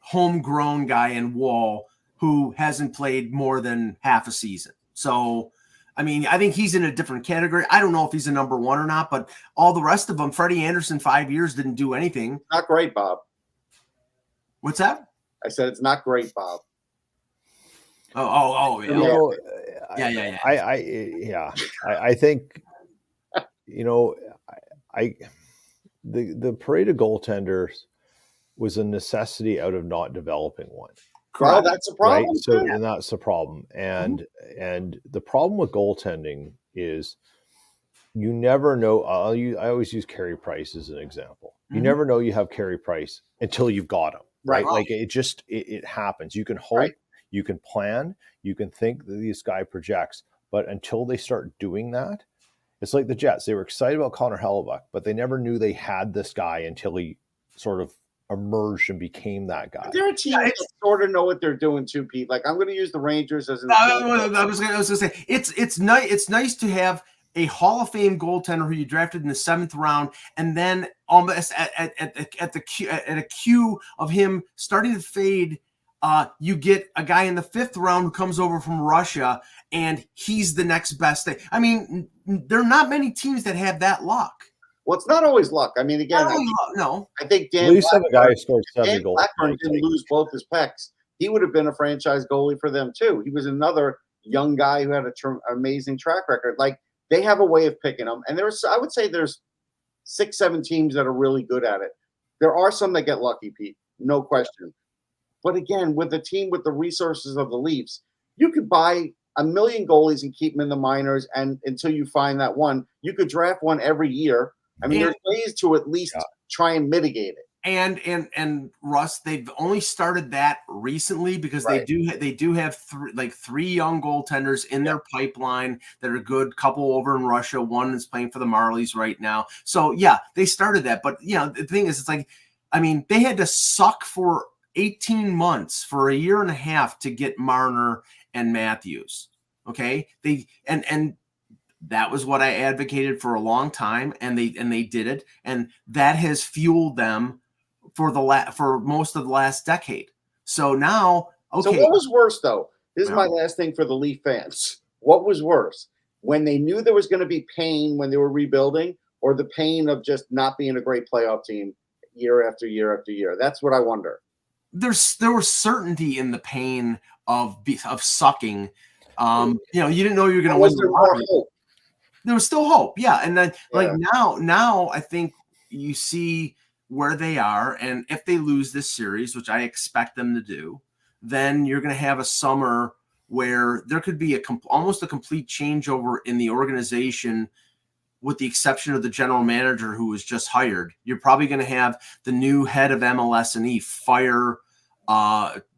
homegrown guy in Wall who hasn't played more than half a season. So, I mean, I think he's in a different category. I don't know if he's a number 1 or not, but all the rest of them, Freddie Anderson, 5 years, didn't do anything. Not great, Bob. What's that? I said it's not great, Bob. Oh, yeah. I think, the parade of goaltenders was a necessity out of not developing one. Well, that's a problem. Right? So, and that's the problem. And the problem with goaltending is you never know. I always use Carey Price as an example. You never know you have Carey Price until you've got him. Right? Like it happens. You can hope. Right. You can plan, you can think that this guy projects, but until they start doing that, it's like the Jets. They were excited about Connor Hellebuck, but they never knew they had this guy until he sort of emerged and became that guy. There are teams that sort of know what they're doing too, Pete. Like, I'm going to use the Rangers as an example. I was going to say, it's nice to have a Hall of Fame goaltender who you drafted in the 7th round, and then almost at a cue of him starting to fade, you get a guy in the 5th round who comes over from Russia, and he's the next best thing. I mean, there are not many teams that have that luck. Well, it's not always luck. I mean, again, I think Dan Blackburn didn't lose both his pecs. He would have been a franchise goalie for them too. He was another young guy who had an amazing track record. Like, they have a way of picking them, and I would say there's 6-7 teams that are really good at it. There are some that get lucky, Pete, no question. But again, with a team with the resources of the Leafs, you could buy 1 million goalies and keep them in the minors, and until you find that one, you could draft one every year. I mean, there's ways to at least try and mitigate it. And Russ, they've only started that recently because they do have 3 young goaltenders in their pipeline that are good. Couple over in Russia, one is playing for the Marlies right now. So yeah, they started that. But the thing is, it's like, I mean, they had to suck for 18 months for a year and a half to get Marner and Matthews. Okay. And that was what I advocated for a long time, and they did it. And that has fueled them for most of the last decade. So now, okay. So what was worse, though? This is my last thing for the Leaf fans. What was worse? When they knew there was going to be pain when they were rebuilding, or the pain of just not being a great playoff team year after year after year? That's what I wonder. There was certainty in the pain of sucking. You didn't know you were going to win the lottery. There was still hope. Yeah. And then now I think you see where they are. And if they lose this series, which I expect them to do, then you're going to have a summer where there could be almost a complete changeover in the organization, with the exception of the general manager who was just hired. You're probably going to have the new head of MLS&E fire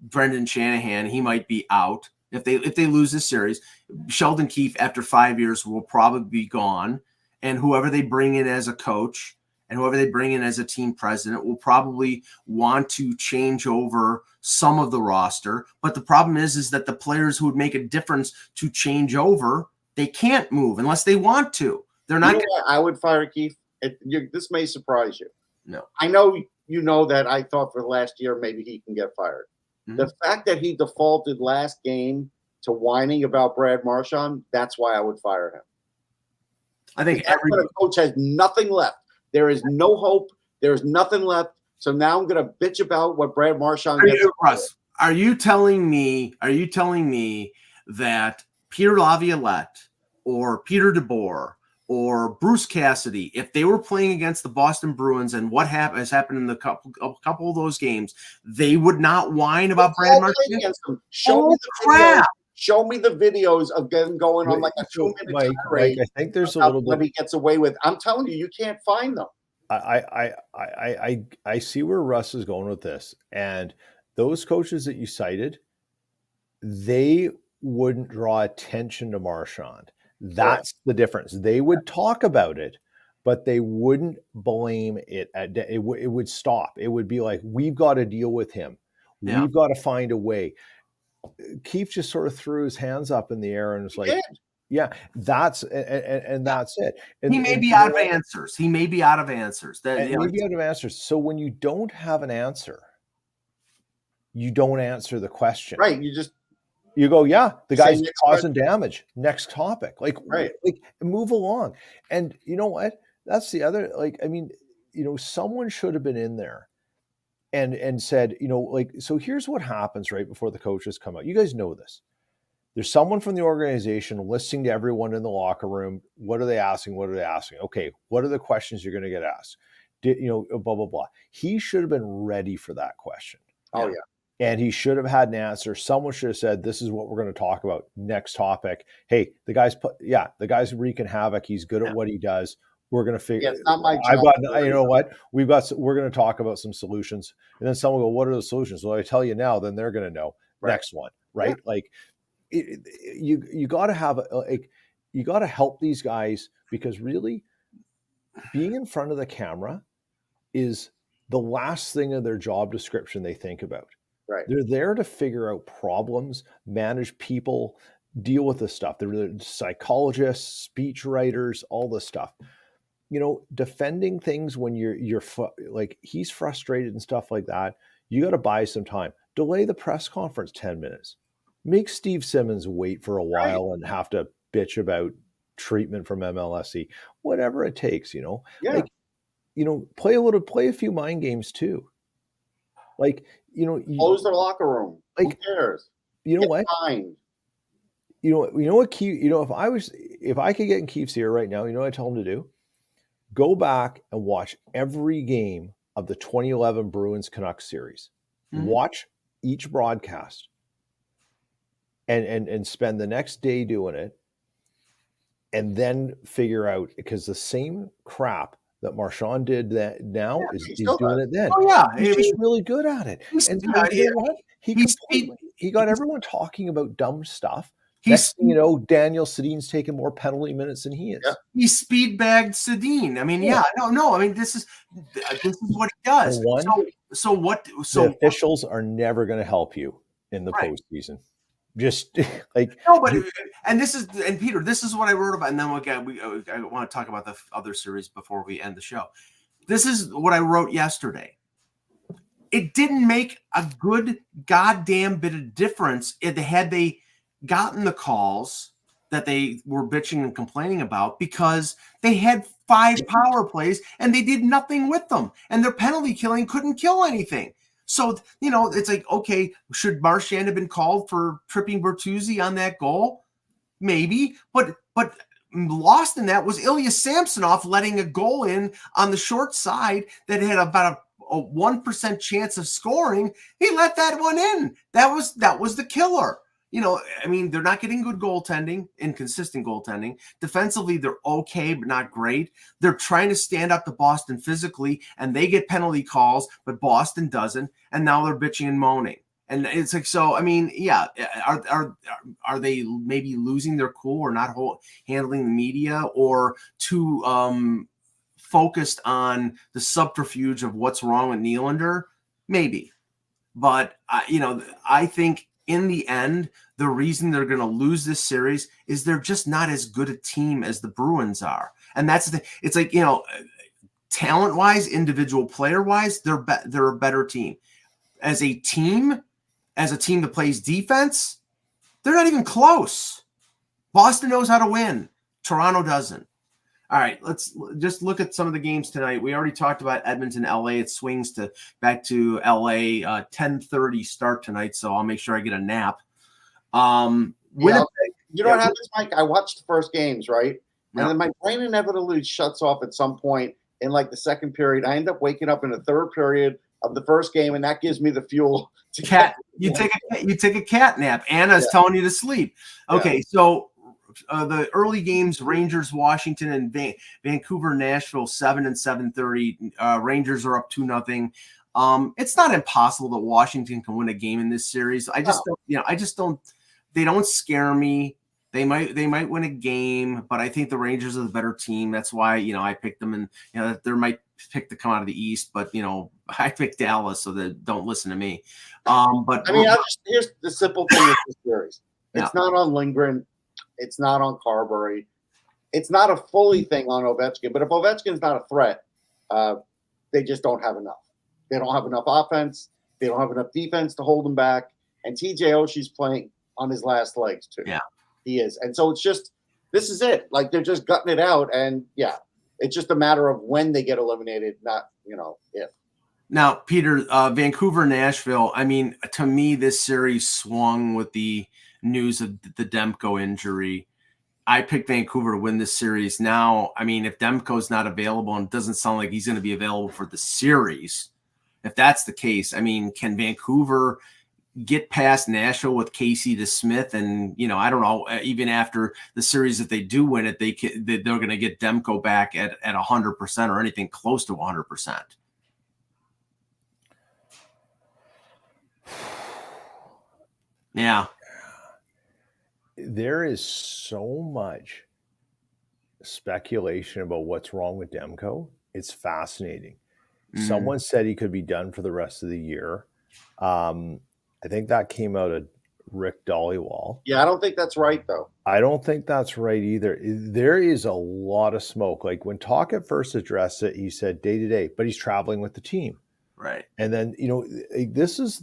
Brendan Shanahan. He might be out if they lose this series. Sheldon Keefe, after 5 years, will probably be gone, and whoever they bring in as a coach and whoever they bring in as a team president will probably want to change over some of the roster. But the problem is that the players who would make a difference to change over, they can't move unless they want to. They're not. I would fire Keefe. This may surprise you. No, I know you know that I thought for the last year maybe he can get fired. Mm-hmm. The fact that he defaulted last game to whining about Brad Marchand, that's why I would fire him. I think when a coach has nothing left. There is no hope. There's nothing left. So now I'm going to bitch about what Brad Marchand gets. Russ, are you telling me that Peter Laviolette or Peter DeBoer or Bruce Cassidy, if they were playing against the Boston Bruins and what has happened in a couple of those games, they would not whine about Brad Marchand? Show me the videos of them going on like a 2-minute tirade. I think there's a little bit. What he gets away with. I'm telling you, you can't find them. I see where Russ is going with this, and those coaches that you cited, they wouldn't draw attention to Marchand. That's the difference. They would talk about it, but they wouldn't blame it. It would stop. It would be like, we've got to deal with him. Yeah. We've got to find a way. Keefe just sort of threw his hands up in the air and was like, yeah, that's and that's it. And, he may be out of answers. He may be out of answers. So when you don't have an answer, you don't answer the question. Right. You go, yeah, the guy's causing damage. Next topic. Like move along. And you know what? That's the other, someone should have been in there and said, so here's what happens right before the coaches come out. You guys know this. There's someone from the organization listening to everyone in the locker room. What are they asking? What are they asking? Okay, what are the questions you're going to get asked? Blah, blah, blah. He should have been ready for that question. Oh, yeah. And he should have had an answer. Someone should have said, this is what we're going to talk about. Next topic. Hey, the guy's wreaking havoc. He's good at what he does. We're going to figure. Yeah, it's not my job. You know what? We're going to talk about some solutions. And then someone will go, what are the solutions? Well, I tell you now, then they're going to know. Right. Next one. Right. Yeah. You got to have you got to help these guys, because really being in front of the camera is the last thing of their job description they think about. Right. They're there to figure out problems, manage people, deal with this stuff. They're psychologists, speech writers, all this stuff. Defending things when you're like he's frustrated and stuff like that, you got to buy some time. Delay the press conference 10 minutes. Make Steve Simmons wait for a while and have to bitch about treatment from MLSE, whatever it takes, Yeah. Play a few mind games too. Close the locker room. Who cares? You know what? Fine. What Keefe, if I could get in Keefe's ear right now, what I tell him to do? Go back and watch every game of the 2011 Bruins Canucks series. Mm-hmm. Watch each broadcast. And spend the next day doing it, and then figure out, because the same crap that Marchand did that now he's doing it then. Oh yeah, he's just really good at it. And he got everyone talking about dumb stuff. Next thing you know, Daniel Sedin's taking more penalty minutes than he is. Yeah. He speed bagged Sedin. I mean, this is what he does. the officials are never going to help you in the postseason. Just like no, but and Peter, this is what I wrote about, and then I want to talk about the other series before we end the show. This is what I wrote yesterday. It didn't make a good goddamn bit of difference had they gotten the calls that they were bitching and complaining about, because they had 5 power plays and they did nothing with them, and their penalty killing couldn't kill anything. So, it's like, okay, should Marchand have been called for tripping Bertuzzi on that goal? Maybe, but lost in that was Ilya Samsonov letting a goal in on the short side that had about a 1% chance of scoring. He let that one in. That was the killer. They're not getting good goaltending, inconsistent goaltending. Defensively, they're okay, but not great. They're trying to stand up to Boston physically, and they get penalty calls, but Boston doesn't. And now they're bitching and moaning. And it's like, so, yeah, are they maybe losing their cool, or not handling the media, or too focused on the subterfuge of what's wrong with Nylander? Maybe. But, I think in the end, the reason they're going to lose this series is they're just not as good a team as the Bruins are. And that's the thing. It's like, talent-wise, individual player-wise, they're a better team. As a team that plays defense, they're not even close. Boston knows how to win. Toronto doesn't. All right, let's just look at some of the games tonight. We already talked about Edmonton, LA. It swings back to LA, 10:30 start tonight, so I'll make sure I get a nap. Winnipeg, you know what happens, Mike? I watched the first games, right? And then my brain inevitably shuts off at some point in like the second period. I end up waking up in the third period of the first game, and that gives me the fuel to you take a cat nap. Anna's telling you to sleep. Okay, so the early games: Rangers, Washington, and Vancouver, Nashville, 7 and 7:30. Rangers are up 2-0. It's not impossible that Washington can win a game in this series. I just don't. They don't scare me. They might win a game, but I think the Rangers are the better team. That's why I picked them, and they might pick to come out of the East, but I picked Dallas, so that don't listen to me. But here's the simple thing with this series. It's not on Lindgren. It's not on Carberry. It's not a fully thing on Ovechkin. But if Ovechkin's not a threat, they just don't have enough. They don't have enough offense. They don't have enough defense to hold them back. And TJ Oshie's playing on his last legs too. Yeah, he is. And so it's just, this is it. Like, they're just gutting it out. And it's just a matter of when they get eliminated, not if. Now, Peter, Vancouver, Nashville. To me, this series swung with the news of the Demko injury. I picked Vancouver to win this series. Now, if Demko's not available, and it doesn't sound like he's going to be available for the series, if that's the case, can Vancouver get past Nashville with Casey DeSmith? And, I don't know, even after the series, if they do win it, they're going to get Demko back at 100% or anything close to 100%. Yeah. There is so much speculation about what's wrong with Demko. It's fascinating. Someone said he could be done for the rest of the year. I think that came out of Rick Dollywall. Yeah, I don't think that's right, though. I don't think that's right either. There is a lot of smoke. Like, when Tocchet first addressed it, he said day to day, but he's traveling with the team. Right. And then, this is,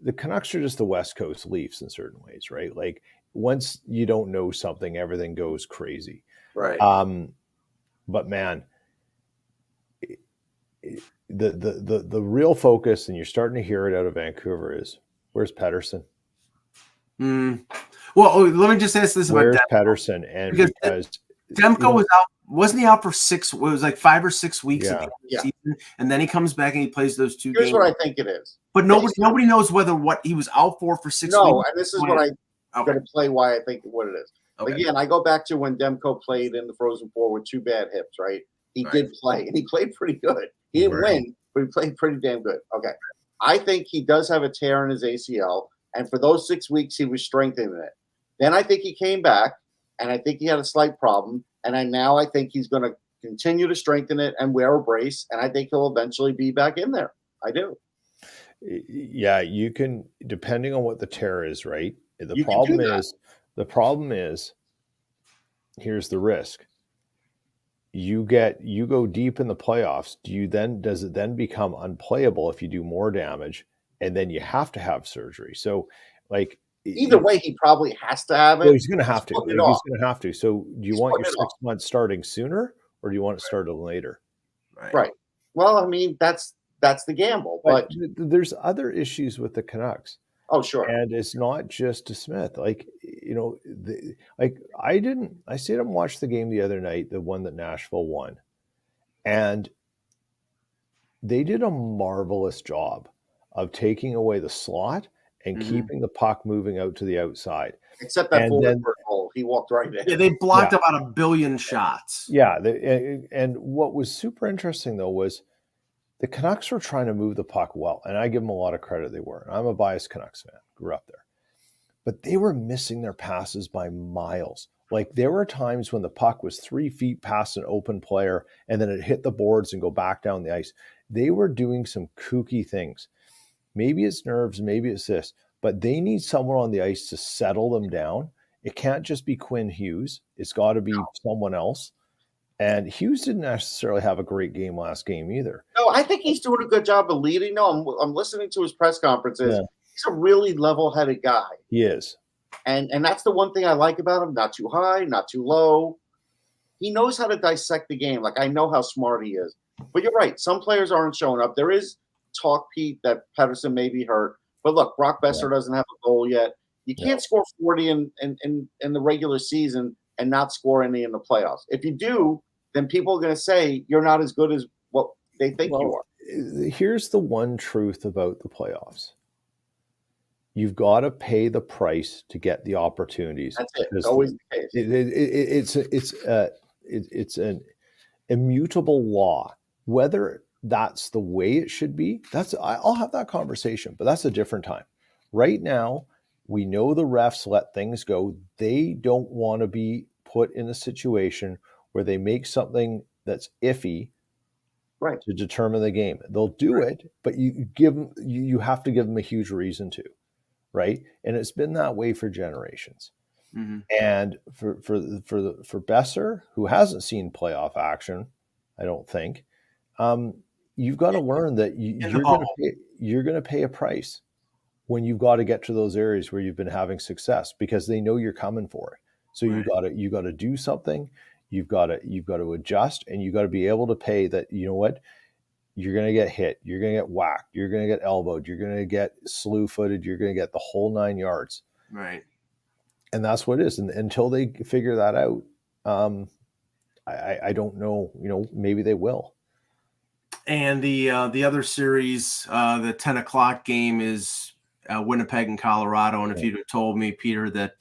the Canucks are just the West Coast Leafs in certain ways, right? Like, once you don't know something, everything goes crazy. Right. But man, the real focus, and you're starting to hear it out of Vancouver, is where's Pettersson? Well, let me just ask this where's about Pettersson? And because Demko was out, wasn't he out for 6? It was like 5 or 6 weeks at the end of the season, and then he comes back and he plays those 2 games. Here's what I think it is. But nobody knows what he was out for 6 weeks. No, and this is what I'm going to play why I think what it is. Okay. Again, I go back to when Demko played in the Frozen Four with 2 bad hips, right? He did play, and he played pretty good. He didn't win, but he played pretty damn good. Okay. I think he does have a tear in his ACL, and for those 6 weeks, he was strengthening it. Then I think he came back, and I think he had a slight problem, and I think he's going to continue to strengthen it and wear a brace, and I think he'll eventually be back in there. I do. Yeah, you can, depending on what the tear is, right? You can do that. The problem is, here's the risk. You go deep in the playoffs. Does it then become unplayable if you do more damage, and then you have to have surgery? So, like, either way, he probably has to have it. Well, he's going to have to. He's He's going to have to. So, do you want your 6 off. months starting sooner, or do you want it started later? Right. Well, I mean, that's the gamble. But there's other issues with the Canucks. Oh, sure. And it's not just to Smith. Like, you know, I stayed up and watched the game the other night, the one that Nashville won. And they did a marvelous job of taking away the slot and keeping the puck moving out to the outside. Except that forward goal, he walked right in. Yeah, they blocked about 1 billion shots. Yeah, and what was super interesting, though, was the Canucks were trying to move the puck well, and I give them a lot of credit. They were. I'm a biased Canucks fan, grew up there. But they were missing their passes by miles. Like, there were times when the puck was 3 feet past an open player, and then it hit the boards and go back down the ice. They were doing some kooky things. Maybe it's nerves, maybe it's this, but they need someone on the ice to settle them down. It can't just be Quinn Hughes. It's got to be someone else. And Hughes didn't necessarily have a great game last game either. No, I think he's doing a good job of leading. No, I'm listening to his press conferences. Yeah. He's a really level-headed guy. He is. And that's the one thing I like about him. Not too high, not too low. He knows how to dissect the game. Like, I know how smart he is. But you're right. Some players aren't showing up. There is talk, Pete, that Pettersson may be hurt. But look, Brock Besser doesn't have a goal yet. You can't score 40 in the regular season and not score any in the playoffs. If you do, then people are going to say you're not as good as what they think you are. Here's the one truth about the playoffs. You've got to pay the price to get the opportunities. That's it. It's always the case. It's an immutable law. Whether that's the way it should be, I'll have that conversation, but that's a different time. Right now, we know the refs let things go. They don't want to be put in a situation where they make something that's iffy to determine the game. They'll do it, but you have to give them a huge reason to, right? And it's been that way for generations. Mm-hmm. And for Besser, who hasn't seen playoff action, I don't think, you've got to learn that you're going to pay a price when you've got to get to those areas where you've been having success, because they know you're coming for it. So you got to do something. You've got to adjust, and you got to be able to pay that. You know what? You're going to get hit. You're going to get whacked. You're going to get elbowed. You're going to get slew-footed. You're going to get the whole 9 yards. Right. And that's what it is. And until they figure that out, I don't know. You know, maybe they will. And the other series, the 10 o'clock game is Winnipeg and Colorado. And if you'd have told me, Peter, that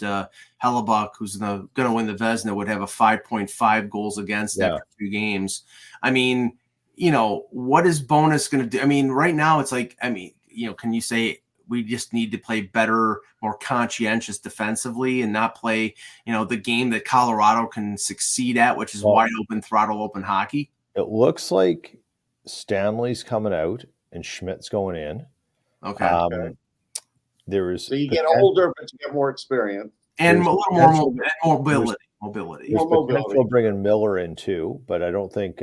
Hellebuck, who's going to win the Vezina, would have a 5.5 goals against after 2 games, I mean, you know, what is Bonus going to do? I mean, right now it's like, I mean, you know, can you say we just need to play better, more conscientious defensively and not play, you know, the game that Colorado can succeed at, which is wide open, throttle open hockey? It looks like Stanley's coming out and Schmidt's going in. Okay. So you get older, but you get more experience. And a little more mobility. There's potential bringing Miller in too, but I don't think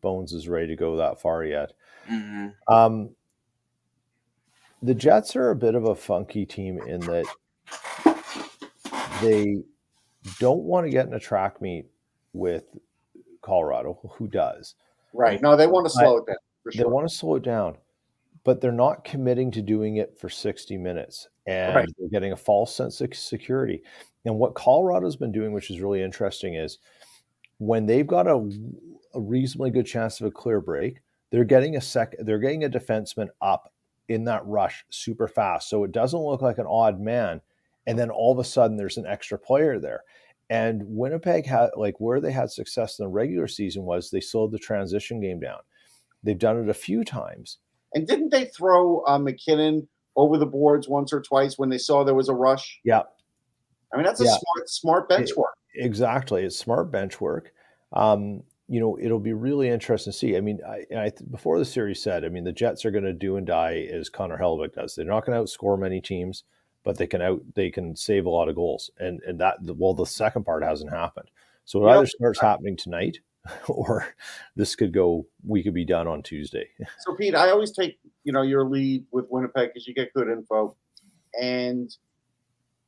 Bones is ready to go that far yet. Mm-hmm. The Jets are a bit of a funky team in that they don't want to get in a track meet with Colorado. Who does? Right. No, they want to slow it down. For sure. They want to slow it down, but they're not committing to doing it for 60 minutes. And they're getting a false sense of security. And what Colorado's been doing, which is really interesting, is when they've got a reasonably good chance of a clear break, they're getting a defenseman up in that rush super fast. So it doesn't look like an odd man. And then all of a sudden there's an extra player there. And Winnipeg had, like, where they had success in the regular season was they slowed the transition game down. They've done it a few times. And didn't they throw McKinnon over the boards once or twice when they saw there was a rush? Yeah. I mean, that's a smart bench work. Exactly. It's smart bench work. it'll be really interesting to see. I mean, before the series said, I mean, the Jets are going to do and die as Connor Hellebuyck does. They're not going to outscore many teams, but they can save a lot of goals. And the second part hasn't happened. So it either starts happening tonight or we could be done on Tuesday. So Pete, I always take, your lead with Winnipeg because you get good info, and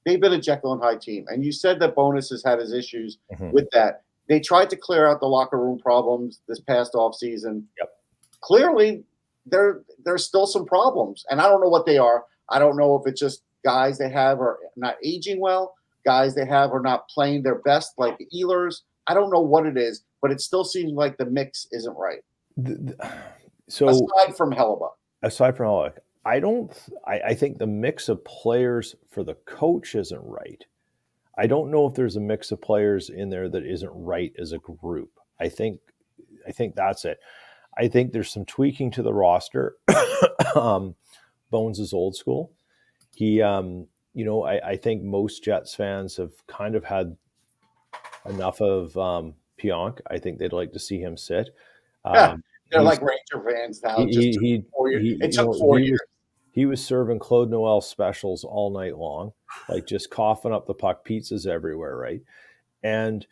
they've been a Jekyll and Hyde team. And you said that Bonus has had his issues with that. They tried to clear out the locker room problems this past offseason. Yep. Clearly, there's still some problems, and I don't know what they are. I don't know if it's just guys they have are not aging well, guys they have are not playing their best, like the Oilers. I don't know what it is, but it still seems like the mix isn't right. So aside from Hellebuyck, I think the mix of players for the coach isn't right. I don't know if there's a mix of players in there that isn't right as a group. I think that's it. I think there's some tweaking to the roster. Bones is old school. He, I think most Jets fans have kind of had enough of Pionk. I think they'd like to see him sit. They're like Ranger fans now. It took 4 years. He was serving Claude Noel specials all night long, like just coughing up the puck, pizzas everywhere, right? And,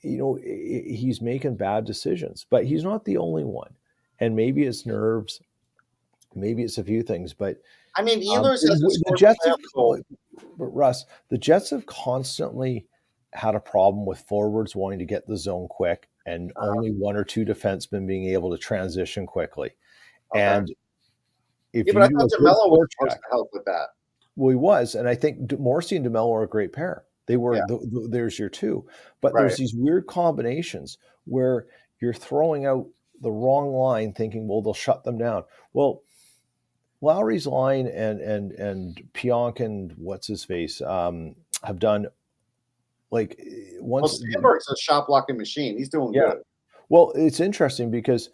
he's making bad decisions, but he's not the only one. And maybe it's nerves, maybe it's a few things, but I mean, Oilers the Jets have, but Russ, the Jets have constantly had a problem with forwards wanting to get the zone quick and only one or two defensemen being able to transition quickly. Okay. And but I thought DeMello was supposed to help with that. Well, he was, and I think Morrissey and DeMello are a great pair. They were. There's your two, but there's these weird combinations where you're throwing out the wrong line, thinking, well, they'll shut them down. Well, Lowry's line and Pionk and what's his face have done like once. Well, Sandberg's a shot blocking machine. He's doing good. Well, it's interesting because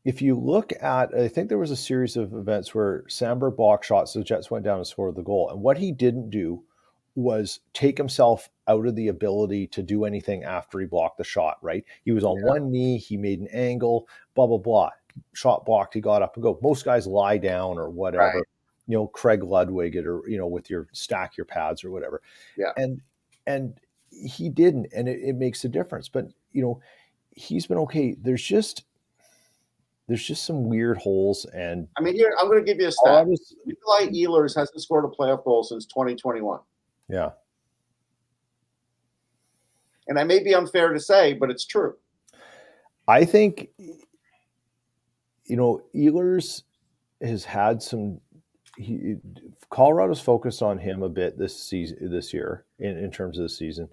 if you look at, I think there was a series of events where Sandberg blocked shots, so the Jets went down and scored the goal. And what he didn't do was take himself out of the ability to do anything after he blocked the shot, right? He was on one knee, he made an angle, blah, blah, blah. Shot blocked, he got up and go. Most guys lie down or whatever, Craig Ludwig it, or, with your stack your pads or whatever. Yeah. And he didn't, and it makes a difference. But, he's been okay. There's just some weird holes. And I mean, here, I'm going to give you a stat. Nikolai Ehlers hasn't scored a playoff goal since 2021. Yeah. And that may be unfair to say, but it's true. I think, Ehlers has had some. Colorado's focused on him a bit this year in terms of the season,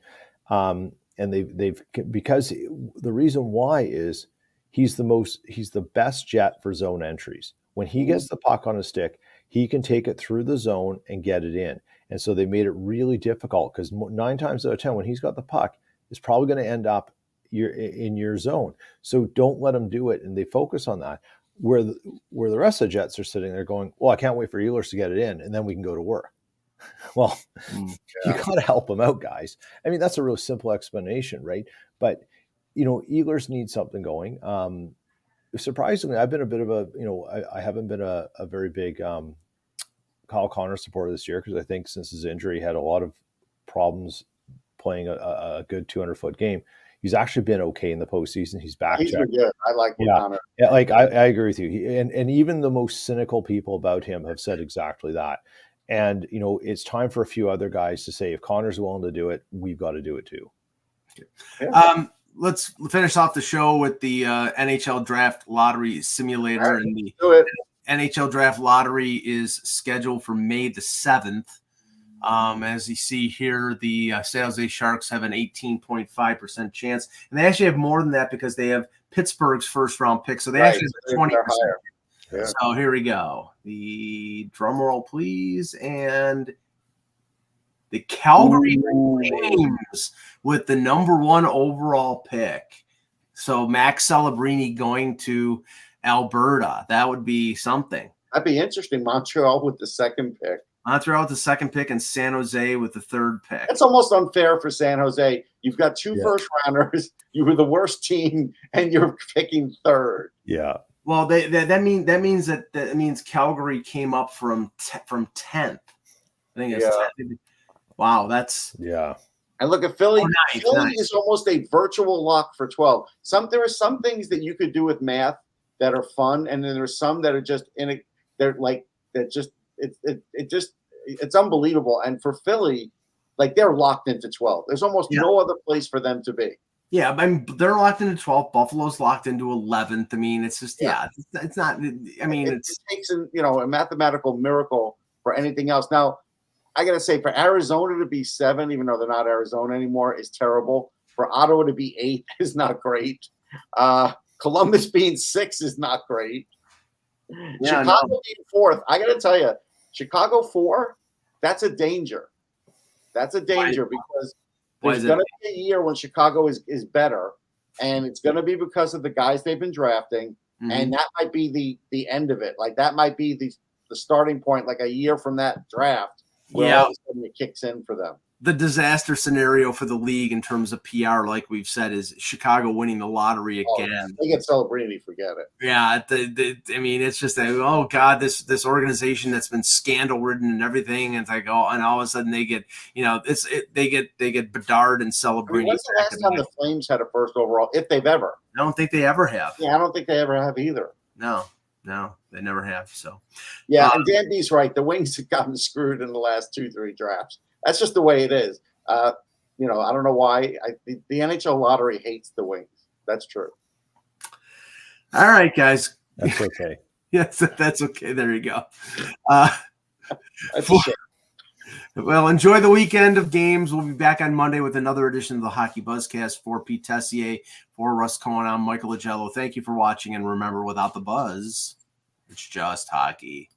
and they've because the reason why is he's the best Jet for zone entries. When he gets the puck on a stick, he can take it through the zone and get it in. And so they made it really difficult because 9 times out of 10, when he's got the puck, it's probably going to end up in your zone. So don't let him do it. And they focus on that. Where the rest of the Jets are sitting there going, well, I can't wait for Ehlers to get it in, and then we can go to work. Well, you got to help them out, guys. I mean, that's a real simple explanation, right? But, Ehlers needs something going. Surprisingly, I've been a bit of a, I haven't been a very big Kyle Connor supporter this year because I think since his injury, he had a lot of problems playing a good 200-foot game. He's actually been okay in the postseason. He's back. He's been good. I like Connor. Yeah, I agree with you. And even the most cynical people about him have said exactly that. And, it's time for a few other guys to say, if Connor's willing to do it, we've got to do it too. Yeah. Let's finish off the show with the NHL Draft Lottery Simulator. Right, and the do it. NHL Draft Lottery is scheduled for May the 7th. As you see here, the San Jose Sharks have an 18.5% chance. And they actually have more than that because they have Pittsburgh's first-round pick. So they actually have 20%. Yeah. So here we go. The drum roll, please. And the Calgary Flames with the number 1 overall pick. So Max Celebrini going to Alberta. That would be something. That'd be interesting. Montreal with the second pick. I'm going to throw out the second pick and San Jose with the third pick. It's almost unfair for San Jose. You've got two first rounders. You were the worst team, and you're picking third. Yeah. Well, that means Calgary came up from 10th. I think it's 10th. Wow, that's And look at Philly. nice, Philly nice. is almost a virtual lock for 12. There are some things that you could do with math that are fun, and then there's some that are just it's unbelievable. And for Philly, like they're locked into 12. There's almost no other place for them to be. Yeah, I mean, they're locked into 12th. Buffalo's locked into 11th. I mean, it's just it's not. I mean, it takes a mathematical miracle for anything else. Now, I gotta say, for Arizona to be 7, even though they're not Arizona anymore, is terrible. For Ottawa to be 8 is not great. Columbus being 6 is not great. Yeah, Chicago being 4th, I gotta tell you, Chicago 4, that's a danger. That's a danger because there's going to be a year when Chicago is better, and it's going to be because of the guys they've been drafting, and that might be the end of it. Like that might be the starting point, like a year from that draft, where all of a sudden it kicks in for them. The disaster scenario for the league in terms of PR, like we've said, is Chicago winning the lottery again. They get Celebrini, forget it. Yeah, I mean, it's just oh god, this organization that's been scandal ridden and everything, and it's like and all of a sudden they get they get Bedard and Celebrini. I mean, when's the last time the Flames had a first overall, if they've ever? I don't think they ever have. Yeah, I don't think they ever have either. No, they never have. So yeah, and Dan B's right. The Wings have gotten screwed in the last 2-3 drafts. That's just the way it is. I don't know why. The NHL lottery hates the Wings. That's true. All right, guys. That's okay. Yes, that's okay. There you go. That's a shame. Well, enjoy the weekend of games. We'll be back on Monday with another edition of the Hockey Buzzcast. For Pete Tessier, for Russ Cohen, I'm Michael Agello. Thank you for watching, and remember, without the buzz, it's just hockey.